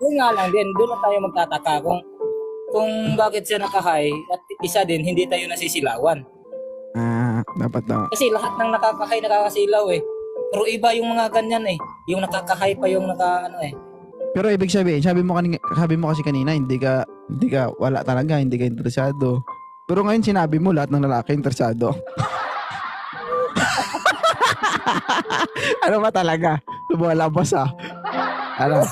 Yun nga lang din, doon na tayo magtataka kung bakit siya naka-high at isa din, hindi tayo nasisilawan. Dapat daw. Kasi lahat ng nakaka-high nakakasilaw eh. Pero iba yung mga ganyan eh. Yung nakaka-high pa yung Pero ibig sabihin, sabi mo kasi kanina, hindi ka wala talaga, hindi ka interesado. Pero ngayon sinabi mo lahat ng lalaki interesado. Ano ba talaga? Lumalabas Ano?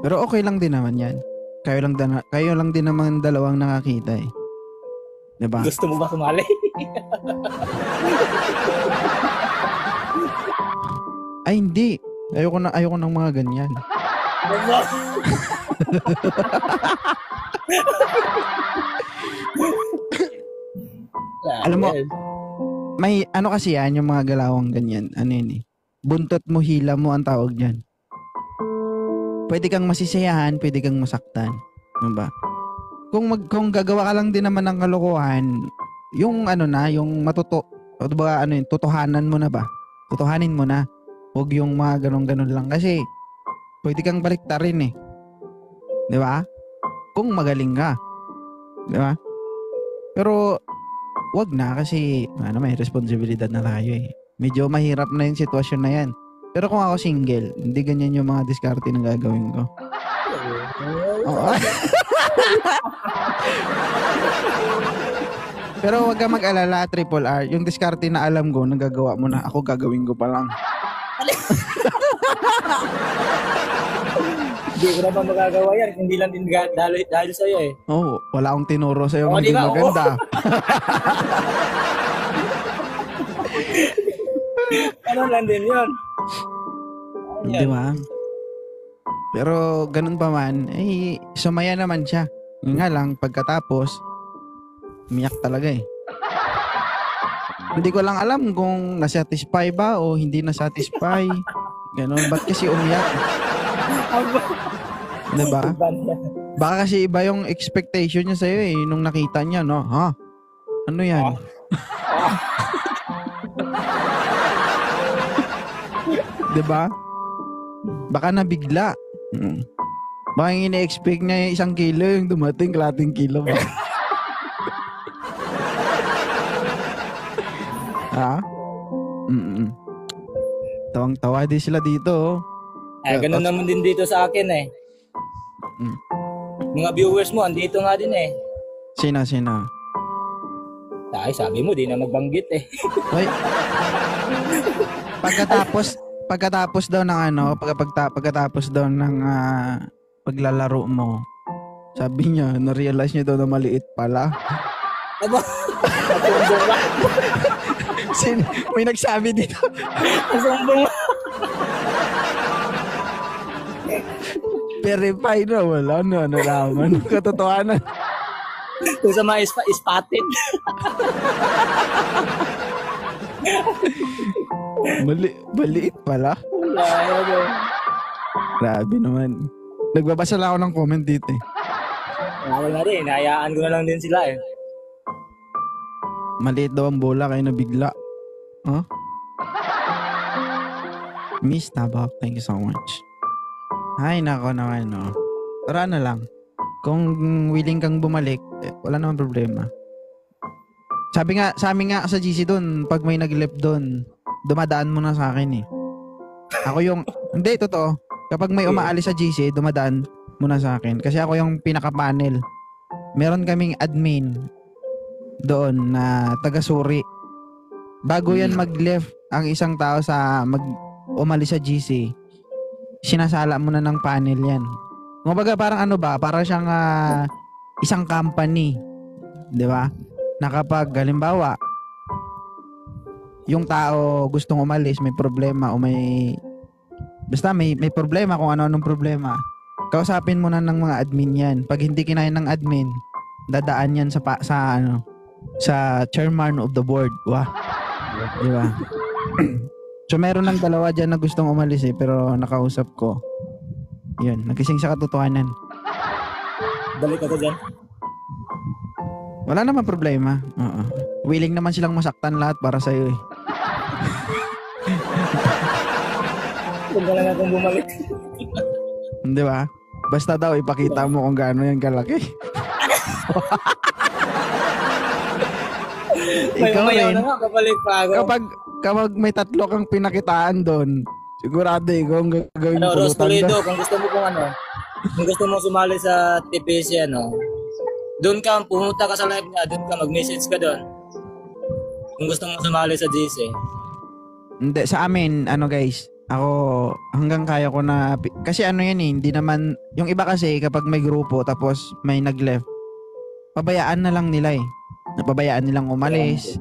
Pero okay lang din naman yan. Kayo lang din naman dalawang nakakita eh. Diba? Gusto mo ba sumali? Ay hindi. Ayoko ng mga ganyan. Alam mo, may ano kasi yan, yung mga galawang ganyan. Ano yun eh. Buntot mo, hila mo ang tawag dyan. Pwede kang masisiyahan, pwede kang masaktan. Ano ba? Kung gagawa ka lang din naman ng kalokohan, yung yung totohanan mo na ba? Totohanin mo na. Huwag yung mga ganon-ganon lang. Kasi, pwede kang baliktarin eh. Di ba? Kung magaling ka. Di ba? Pero, wag na kasi may responsibilidad na tayo eh. Medyo mahirap na yung sitwasyon na yan. Pero kung ako single, hindi ganyan yung mga diskarte na gagawin ko. Oo. Pero wag ka mag-alala, Triple R. Yung diskarte na alam ko, nagagawa mo na. Ako gagawin ko pa lang. Hindi ko na pa magagawa yan. Hindi lang din dahil sa'yo eh. Oo, wala akong tinuro sa'yo. Oo, Hindi di ba? maganda. Ano lang din yun. Di ba? Pero ganun pa man, sumaya naman siya. Yun nga lang, pagkatapos, umiyak talaga eh. Hindi ko lang alam kung nasatisfy ba o hindi nasatisfy. Ganun, ba't kasi umiyak? Diba? Baka kasi iba yung expectation niya sa'yo eh, nung nakita niya, no? Ha? Ano yan? Diba? Baka nabigla. Baka yung ina-expect niya yung 1 kilo, yung dumating, kalating kilo ba? Ha? Tawang-tawa din sila dito. Ganun naman din dito sa akin eh. Mga viewers mo, andito nga din eh. Sino? Ay, sabi mo, di na magbanggit eh. Ay. Pagkatapos daw ng pagkatapos daw ng paglalaro mo, sabi niya, na-realize niya daw na maliit pala. Aba, May nagsabi dito. masumbong. Verify na, wala na, nalaman. Katotohanan. Kung sa mga spotted. Maliit pala. Grabe naman. Nagbabasa lang ako ng comment dito eh. Ako na rin, hinayaan ko na lang din sila eh. Maliit daw ang bola kaya nabigla. Huh? Miss Tabak, thank you so much. Ay, nako naman, no. Tara na lang. Kung willing kang bumalik, wala naman problema. Sabi nga, sa amin nga sa GC doon, pag may nag-left doon, dumadaan mo na sa akin eh. Ako yung, hindi, totoo. Kapag may umaalis sa GC, dumadaan mo na sa akin. Kasi ako yung pinaka-panel. Meron kaming admin doon na taga-suri. Bago yan mag-left ang isang tao sa umalis sa GC, sinasala mo na ng panel yan. Kumbaga parang ano ba, parang siyang isang company, 'di ba? Na kapag halimbawa yung tao gustong umalis, may problema o may problema kung ano-anong problema, kausapin mo na ng mga admin yan. Pag hindi kinaya ng admin, dadaan yan sa chairman of the board. Wah. 'Di ba? So meron ng dalawa dyan na gustong umalis eh, pero nakausap ko. Yun, nagising sa katotohanan. Balik ako dyan. Wala naman problema. Willing naman silang masaktan lahat para sa'yo eh. Kung ka lang akong bumalik. Di ba? Basta daw ipakita mo kung gaano yan kalaki. Ikaw rin. Na nga, kabalik pa ako. Kapag may 3 kang pinakitaan doon, sigurado ikaw ang gagawin ano, Rose pulutan Toledo, kung gusto mo sumali sa TPC, doon ka, pumunta ka sa live niya, doon ka, mag-message ka doon. Kung gusto mo sumali sa GC. Hindi, sa amin, guys, ako, hanggang kaya ko na, kasi yan eh, hindi naman, yung iba kasi, kapag may grupo, tapos may nag-left, pabayaan na lang nila eh. Napabayaan nilang umalis.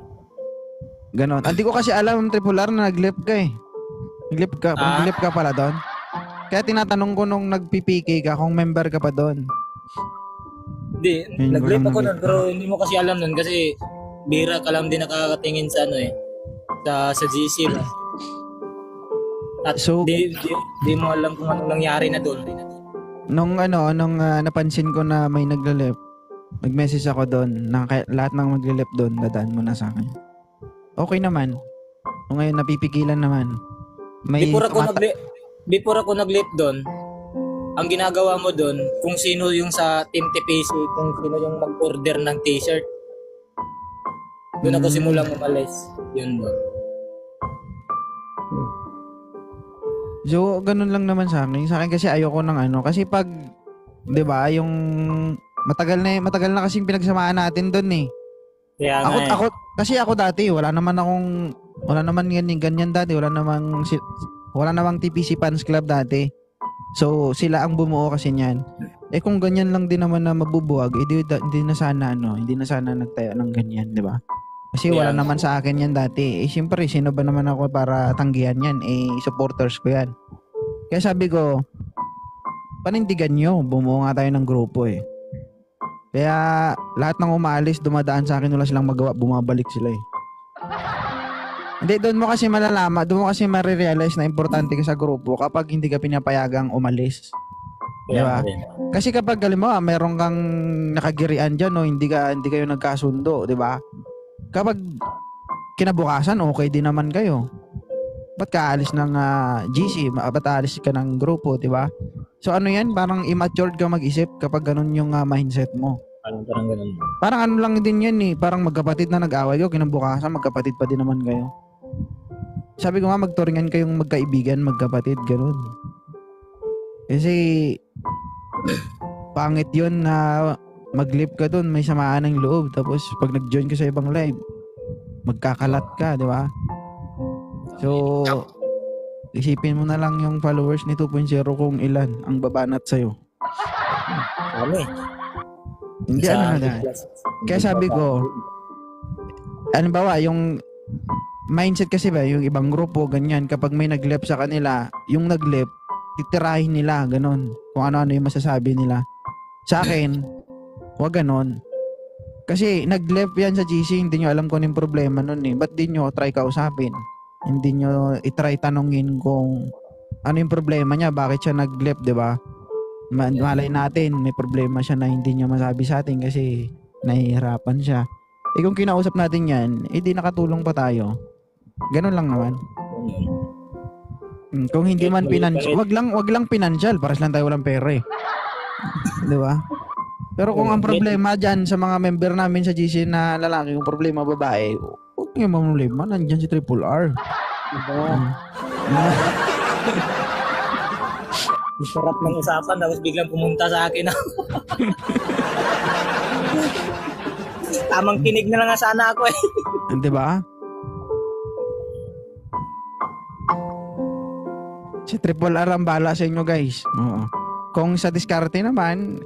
Ganon. Hindi ko kasi alam, Triple R, na nag-left ka eh. Nag-left ka pala doon. Kaya tinatanong ko nung nag-PPK ka, kung member ka pa doon. Hindi, nag-left ako nun, pero hindi mo kasi alam nun kasi bira ka lang din nakakatingin sa sa GC ba. At So, di mo alam kung anong nangyari na doon. Nung napansin ko na may nag-left, nag-message ako doon na lahat ng mag-left doon, dadaan mo na sa akin. Okay naman. O ngayon, napipigilan naman. Before ako nag-left doon, ang ginagawa mo doon, kung sino yung sa Team TPC, kung sino yung mag-order ng t-shirt. Doon ako simulang umalis. Yun mo. So, ganun lang naman sa akin. Sa akin kasi ayoko ng ano. Kasi pag, di ba, yung matagal na kasing pinagsamahan natin doon eh. Kaya nga eh. Kasi ako dati, wala naman ganyan dati. Wala namang TPC Fans Club dati. So, sila ang bumuo kasi niyan. Eh kung ganyan lang din naman na mabubuwag, hindi na sana nagtayo ng ganyan, di ba? Kasi wala naman sa akin yan dati. Eh siyempre, sino ba naman ako para tanggihan yan? Eh, supporters ko yan. Kaya sabi ko, panindigan nyo, bumuo nga tayo ng grupo eh. Kaya lahat ng umaalis, dumadaan sa akin, wala silang magawa, bumabalik sila eh. Hindi, doon mo kasi malalaman, doon mo kasi marirealize na importante ka sa grupo kapag hindi ka pinapayagang umalis. Di ba? Kasi kapag halimbawa, meron kang nakagirian dyan, no, hindi kayo nagkasundo, di ba? Kapag kinabukasan, okay din naman kayo. Ba't ka alis ng GC? Ba't alis ka ng grupo, di ba? So ano yan? Parang immature ka mag-isip kapag ganun yung mindset mo. Parang ganun. Parang ano lang din yan eh. Parang magkapatid na nag-away kayo, kinabukasan, magkapatid pa din naman kayo. Sabi ko nga, magturingan kayong magkaibigan, magkapatid, ganun. Kasi pangit yun na mag-live ka dun, may samaan ng loob. Tapos pag nag-join ka sa ibang live, magkakalat ka, di ba? So, isipin mo na lang yung followers ni 2.0 kung ilan ang babanat sa'yo. Ano eh? Hindi ano na dahil. Kaya sabi ko, halimbawa, yung mindset kasi ba, yung ibang grupo, ganyan, kapag may nag-left sa kanila, yung nag-left, titirahin nila, ganun. Kung ano-ano yung masasabi nila. Sa akin, wag ganon. Kasi nag-left yan sa GC, hindi nyo alam kung anong problema nun eh. Ba't di nyo try kausapin? Hindi nyo itry tanongin kung ano yung problema niya, bakit siya nag-left, di ba? Malay natin, may problema siya na hindi nyo masabi sa atin kasi nahihirapan siya. Eh kung kinausap natin yan, eh di nakatulong pa tayo. Ganon lang naman. Kung hindi man financial, wag lang financial, paras lang tayo walang pera eh. Di ba? Pero kung ang problema dyan sa mga member namin sa GC na lalaki, yung problema babae, huwag niyo problema, nandyan si Triple R. Diba? Sarap ng usapan, tapos biglang pumunta sa akin. Tamang kinig na lang nga sana ako eh. Di ba? Si Triple R ang bala sa inyo guys. Oo. Kung sa diskarte naman,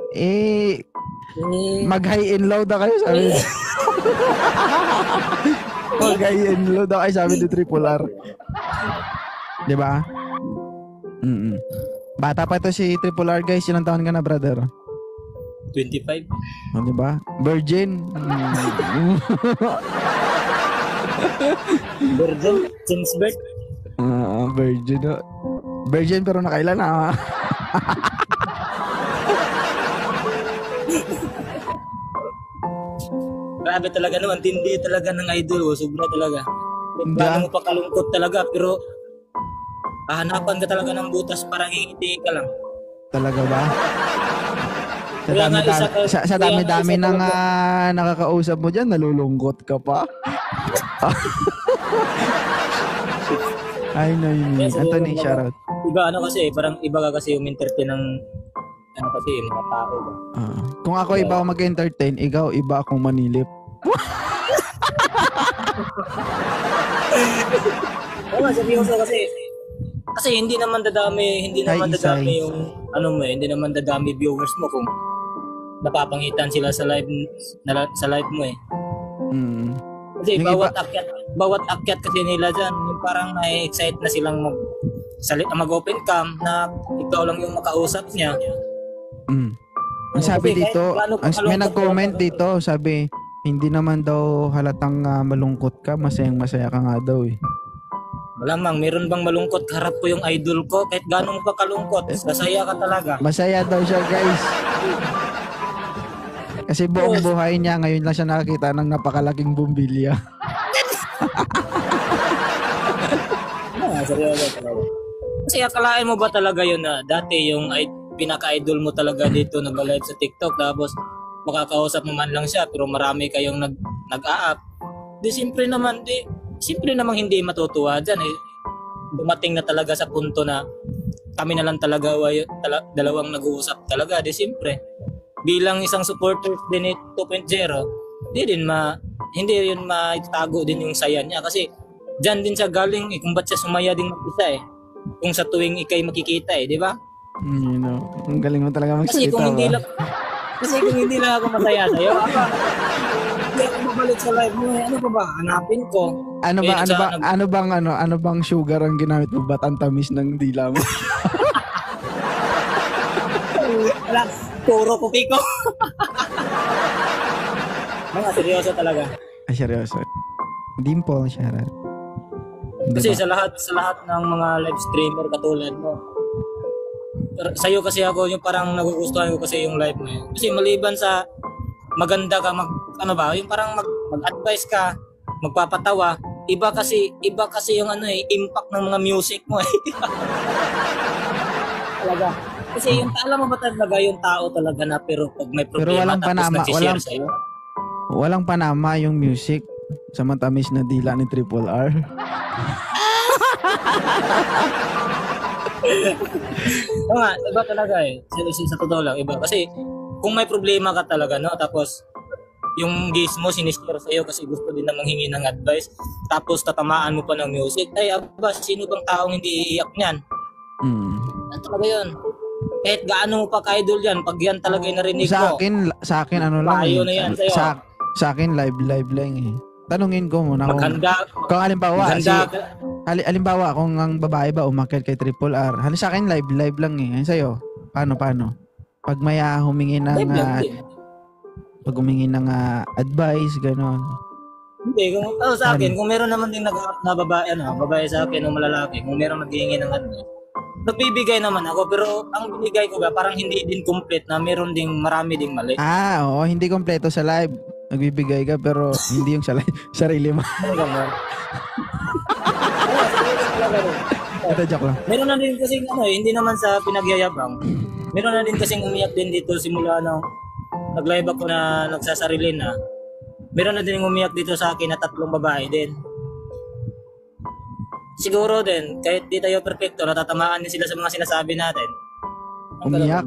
mag-high and low daw kayo, sabi. Mag-high and low daw kayo, sabi ni Triple R. Di ba? Bata pa ito si Triple R, guys. Ilang taon ka na, brother? 25. O, di ba? Virgin. Virgin? Since birth? Virgin. Virgin pero nakailan na. Grabe talaga naman, tindi talaga ng idol, sobra talaga. Gano'n mo pa kalungkot talaga, pero hahanapan ka talaga ng butas para ngingiti ka lang. Talaga ba? Sa dami-dami ng nakakausap mo dyan, nalulungkot ka pa. Ay, no, Yes, Anthony, shoutout. Iba kasi, parang iba ka kasi yung entertain ng kasi mga tao. Kung ako iba ako mag-entertain, ikaw iba akong manilip. Oo, seryoso kasi hindi naman dadami yung hindi naman dadami viewers mo kung napapangitan sila sa live mo eh. Kasi bawat akyat kasi nila dyan, yung parang na-excite na silang mag-open cam na ikaw lang yung makausap niya. Ang sabi dito, may nag-comment dito, sabi, hindi naman daw halatang malungkot ka, masayang-masaya ka nga daw eh. Malamang, meron bang malungkot? Harap ko yung idol ko, kahit ganong pa kalungkot, masaya ka talaga. Masaya daw siya, guys. Kasi buong buhay niya, ngayon lang siya nakakita ng napakalaking bumbilya. Seryoso talaga. Kasi akalain mo ba talaga yun na dati yung pinaka-idol mo talaga dito nag-live sa TikTok tapos makakausap mo man lang siya pero marami kayong nag-a-up. Siyempre naman hindi matutuwa dyan eh. Dumating na talaga sa punto na kami na lang talaga dalawang nag-uusap talaga. Di siyempre, bilang isang supporter din ni 2.0, hindi yun maitago din yung saya niya kasi dyan din siya galing eh, kung ba't siya sumaya din mag-isa eh. Kung sa tuwing ikay makikita eh, di ba? You know, ang galing mo talaga Kasi magsalita kung hindi ba? lang kasi kung hindi lang ako masaya sa'yo, hindi ako mabalik sa live mo eh. Ano pa ba? Hanapin ko. Ano bang sugar ang ginamit mo? Ba't ang tamis ng dila mo? Wala, puro puti ko. Mga seryoso talaga. Ay, seryoso. Dimple, Sharon. Kasi sa lahat ng mga live streamer katulad mo, sa'yo kasi ako yung parang nagugustuhan ko kasi yung live mo yun. Kasi maliban sa maganda ka, yung parang mag-advise ka, magpapatawa, iba kasi yung impact ng mga music mo eh. Talaga. Kasi alam mo ba talaga yung tao talaga na pero pag may problema nag-share sa'yo? Walang panama yung music sa matamis na dila ni Triple R. Iba talaga eh. Sa totoo lang, iba. Kasi kung may problema ka talaga, no? Tapos yung guest mo sinishare sa'yo kasi gusto din na manghingi ng advice. Tapos tatamaan mo pa ng music. Ay, sino bang taong hindi iiyak niyan? Ano talaga yun? Kahit gaano mo pa ka-idol yan, pag yan talaga yung narinig mo. Sa akin ano lang Payo na yan sa'yo. Sa akin live lang eh. Tanungin ko muna kung halimbawa kung ang babae ba umakyat kay Triple R. Sa akin live lang eh. Sa'yo, paano? Pag may humingi ng pag humingi ng advice, gano'n. Hindi, sa akin, kung meron naman din na babae sa akin o malalaki, kung meron naghihingi ng advice, nagbibigay naman ako, pero ang binigay ko ba, parang hindi din complete na meron ding marami ding mali. Oo, hindi kompleto sa live. Nagbibigay ka, pero hindi yung sa live, sarili mo. Ito, joke lang. Meron na din kasing hindi naman sa pinagyayabang. Meron na din kasing umiyak din dito simula nung nag-live ako na nagsasarili na. Meron na din umiyak dito sa akin na 3 babae din. Siguro din, kahit di tayo perfecto, natatamaan din sila sa mga sinasabi natin. Umiyak?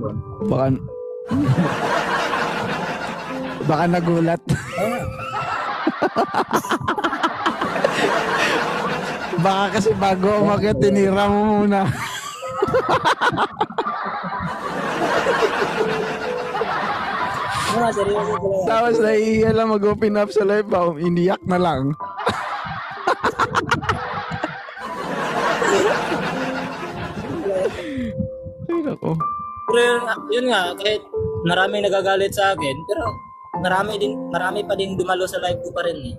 Baka nagulat. Baka kasi bago umakyat, tinira mo muna. Seryoso talaga. Tapos naiiya lang mag-open up sa live ba, iniyak na lang. Ay, nako. Pero yun nga, kahit maraming nagagalit sa akin, pero marami pa din dumalo sa live ko pa rin eh.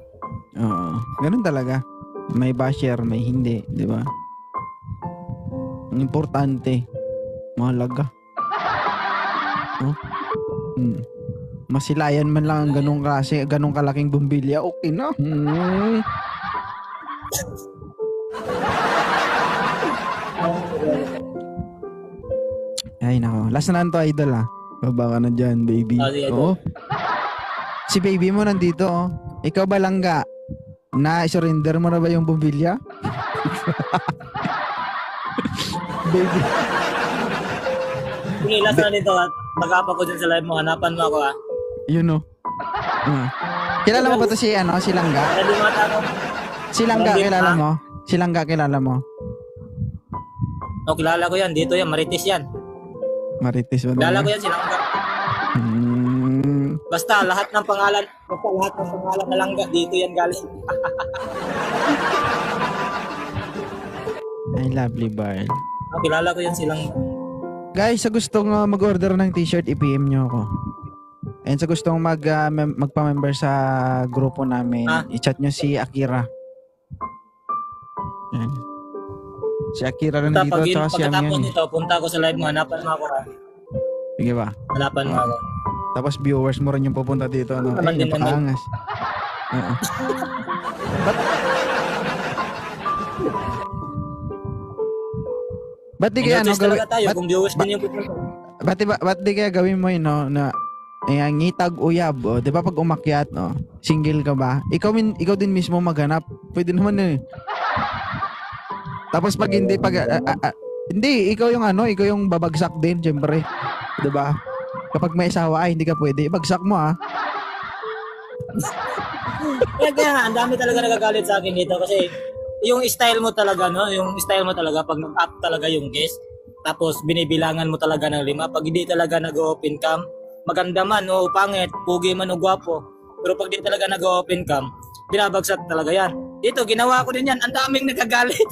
Oo, ganun talaga. May basher, may hindi, di ba? Ang importante, mahalaga. Masilayan man lang ang ganong kalaking bumbilya, okay na. Ay nako, last na lang to, idol Baba ka na dyan, baby. Si baby mo nandito Ikaw ba langga? Na-surrender mo na ba yung bumbilya? Baby. Sige, last na nito at mag-apa ko dyan sa live mo. Hanapan mo ako Kilala mo ba to si Langga? Si Langga, kilala mo? Si Langga, kilala mo? Kilala ko yan. Dito yan. Marites yan. Marites ba? Kilala ko yan si Langga. Basta lahat ng pangalan na Langga, dito yan galing. Ay, lovely Barn. Kilala ko yan si Langga. Guys, sa gustong mag-order ng t-shirt, i-PM nyo ako. And sa gustong magpa-member sa grupo namin, i-chat nyo si Akira. Yan. Si Akira lang dito, tsaka si Am yun. Nito, punta ako sa live mo, hanapan mo ako Sige ba? Hanapan mo ako. Tapos viewers mo rin yung pupunta dito. Napakaangas. Ba't di kaya gawin? Tayo, kung viewers din yung pupunta. Ba't di kaya gawin mo na Ayan, ngitag uyab. O, di ba pag umakyat, no? Single ka ba? Ikaw din mismo maghanap. Pwede naman eh. Tapos pag hindi, hindi, ikaw yung babagsak din, syempre. Di ba? Kapag may asawa, ay, hindi ka pwede. Ibagsak mo, ah. Kaya nga, ang dami talaga nagagalit sa akin dito kasi yung style mo talaga, no? Yung style mo talaga, pag nag-up talaga yung guest, tapos binibilangan mo talaga ng 5, pag hindi talaga nag-open cam, maganda man o pangit, pugi man o gwapo, pero pag di talaga nag-open cam, binabagsak talaga yan. Dito, ginawa ko din yan, ang daming nagagalit.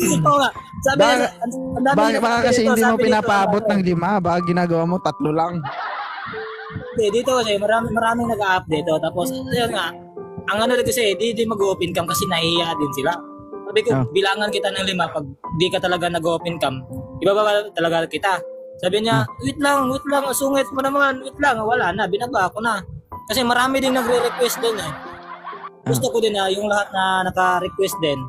Oo nga, sabi ang daming Baka kasi dito, hindi mo sabi dito, pinapaabot ng 5, baka ginagawa mo 3 lang. dito kasi maraming nag-up dito, tapos yun nga, ang ano kasi, di mag-open cam kasi nahihiya din sila. Sabi ko, bilangan kita ng 5 pag di ka talaga nag-open cam. Ibaba talaga kita. Sabi niya, wait lang, sungit mo naman, wait lang. Wala na, binaba ko na. Kasi marami din nagre-request din eh. Gusto ko din na yung lahat na naka-request din,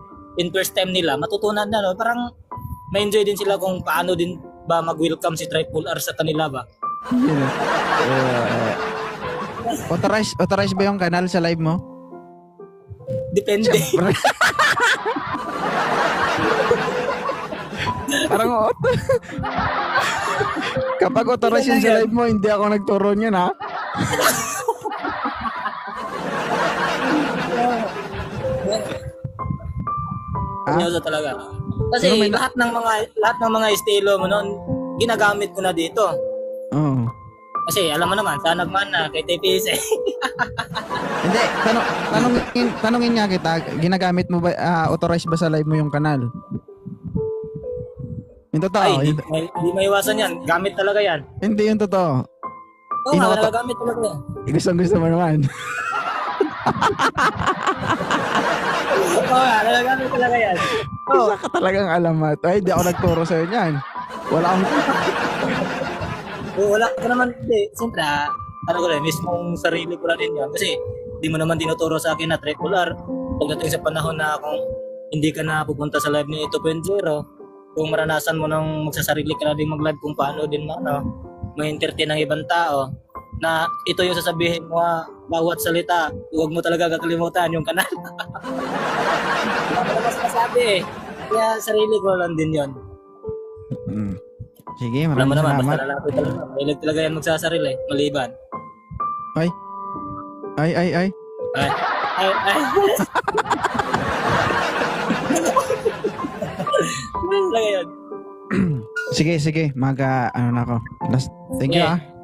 in first time nila, matutunan na, no? Parang ma-enjoy din sila kung paano din ba mag-welcome si Triple R sa kanila ba. Authorize ba yung kanal sa live mo? Depende. Parang kapag authorize yun sa live mo, hindi ako nagturo niyan, ha? Seryoso talaga. Kasi lahat ng mga estilo mo noon, ginagamit ko na dito. Oo. Kasi alam mo naman, sanag man na kay TPS eh. Hindi, tanungin nga kita, ginagamit mo ba, authorize ba sa live mo yung kanal? Yung totoo. Ay, hindi maiwasan yan. Gamit talaga yan. Hindi yung totoo. Oo nga, nagagamit talaga yan. Gusto mo naman. Oo nga, nagagamit talaga yan. Isa ka talagang alamat. Ay, di ako nagturo sa'yo niyan. Wala akong... Wala ka naman, hindi. Siyempre, ano ko rin, mismong sarili ko na rin yan. Kasi, di mo naman tinuturo sa akin na Triple R. Pagdating sa panahon na kung hindi ka na pupunta sa live ni 2.0, kung maranasan mo nang magsasarili ka na din mag-live kung paano din ma-entertain ng ibang tao, na ito yung sasabihin mo, bawat salita, huwag mo talaga kakalimutan yung kanal. Wala mas masabi eh. Kaya sarili ko lang din yon. Sige, Alam mo maraming naman, salamat. basta lalaki talaga. Mahilig talaga yan magsasarili, maliban. Ay. Ay. Talaga yun. Sige. Ano na ako. Thank you, Yeah. ah.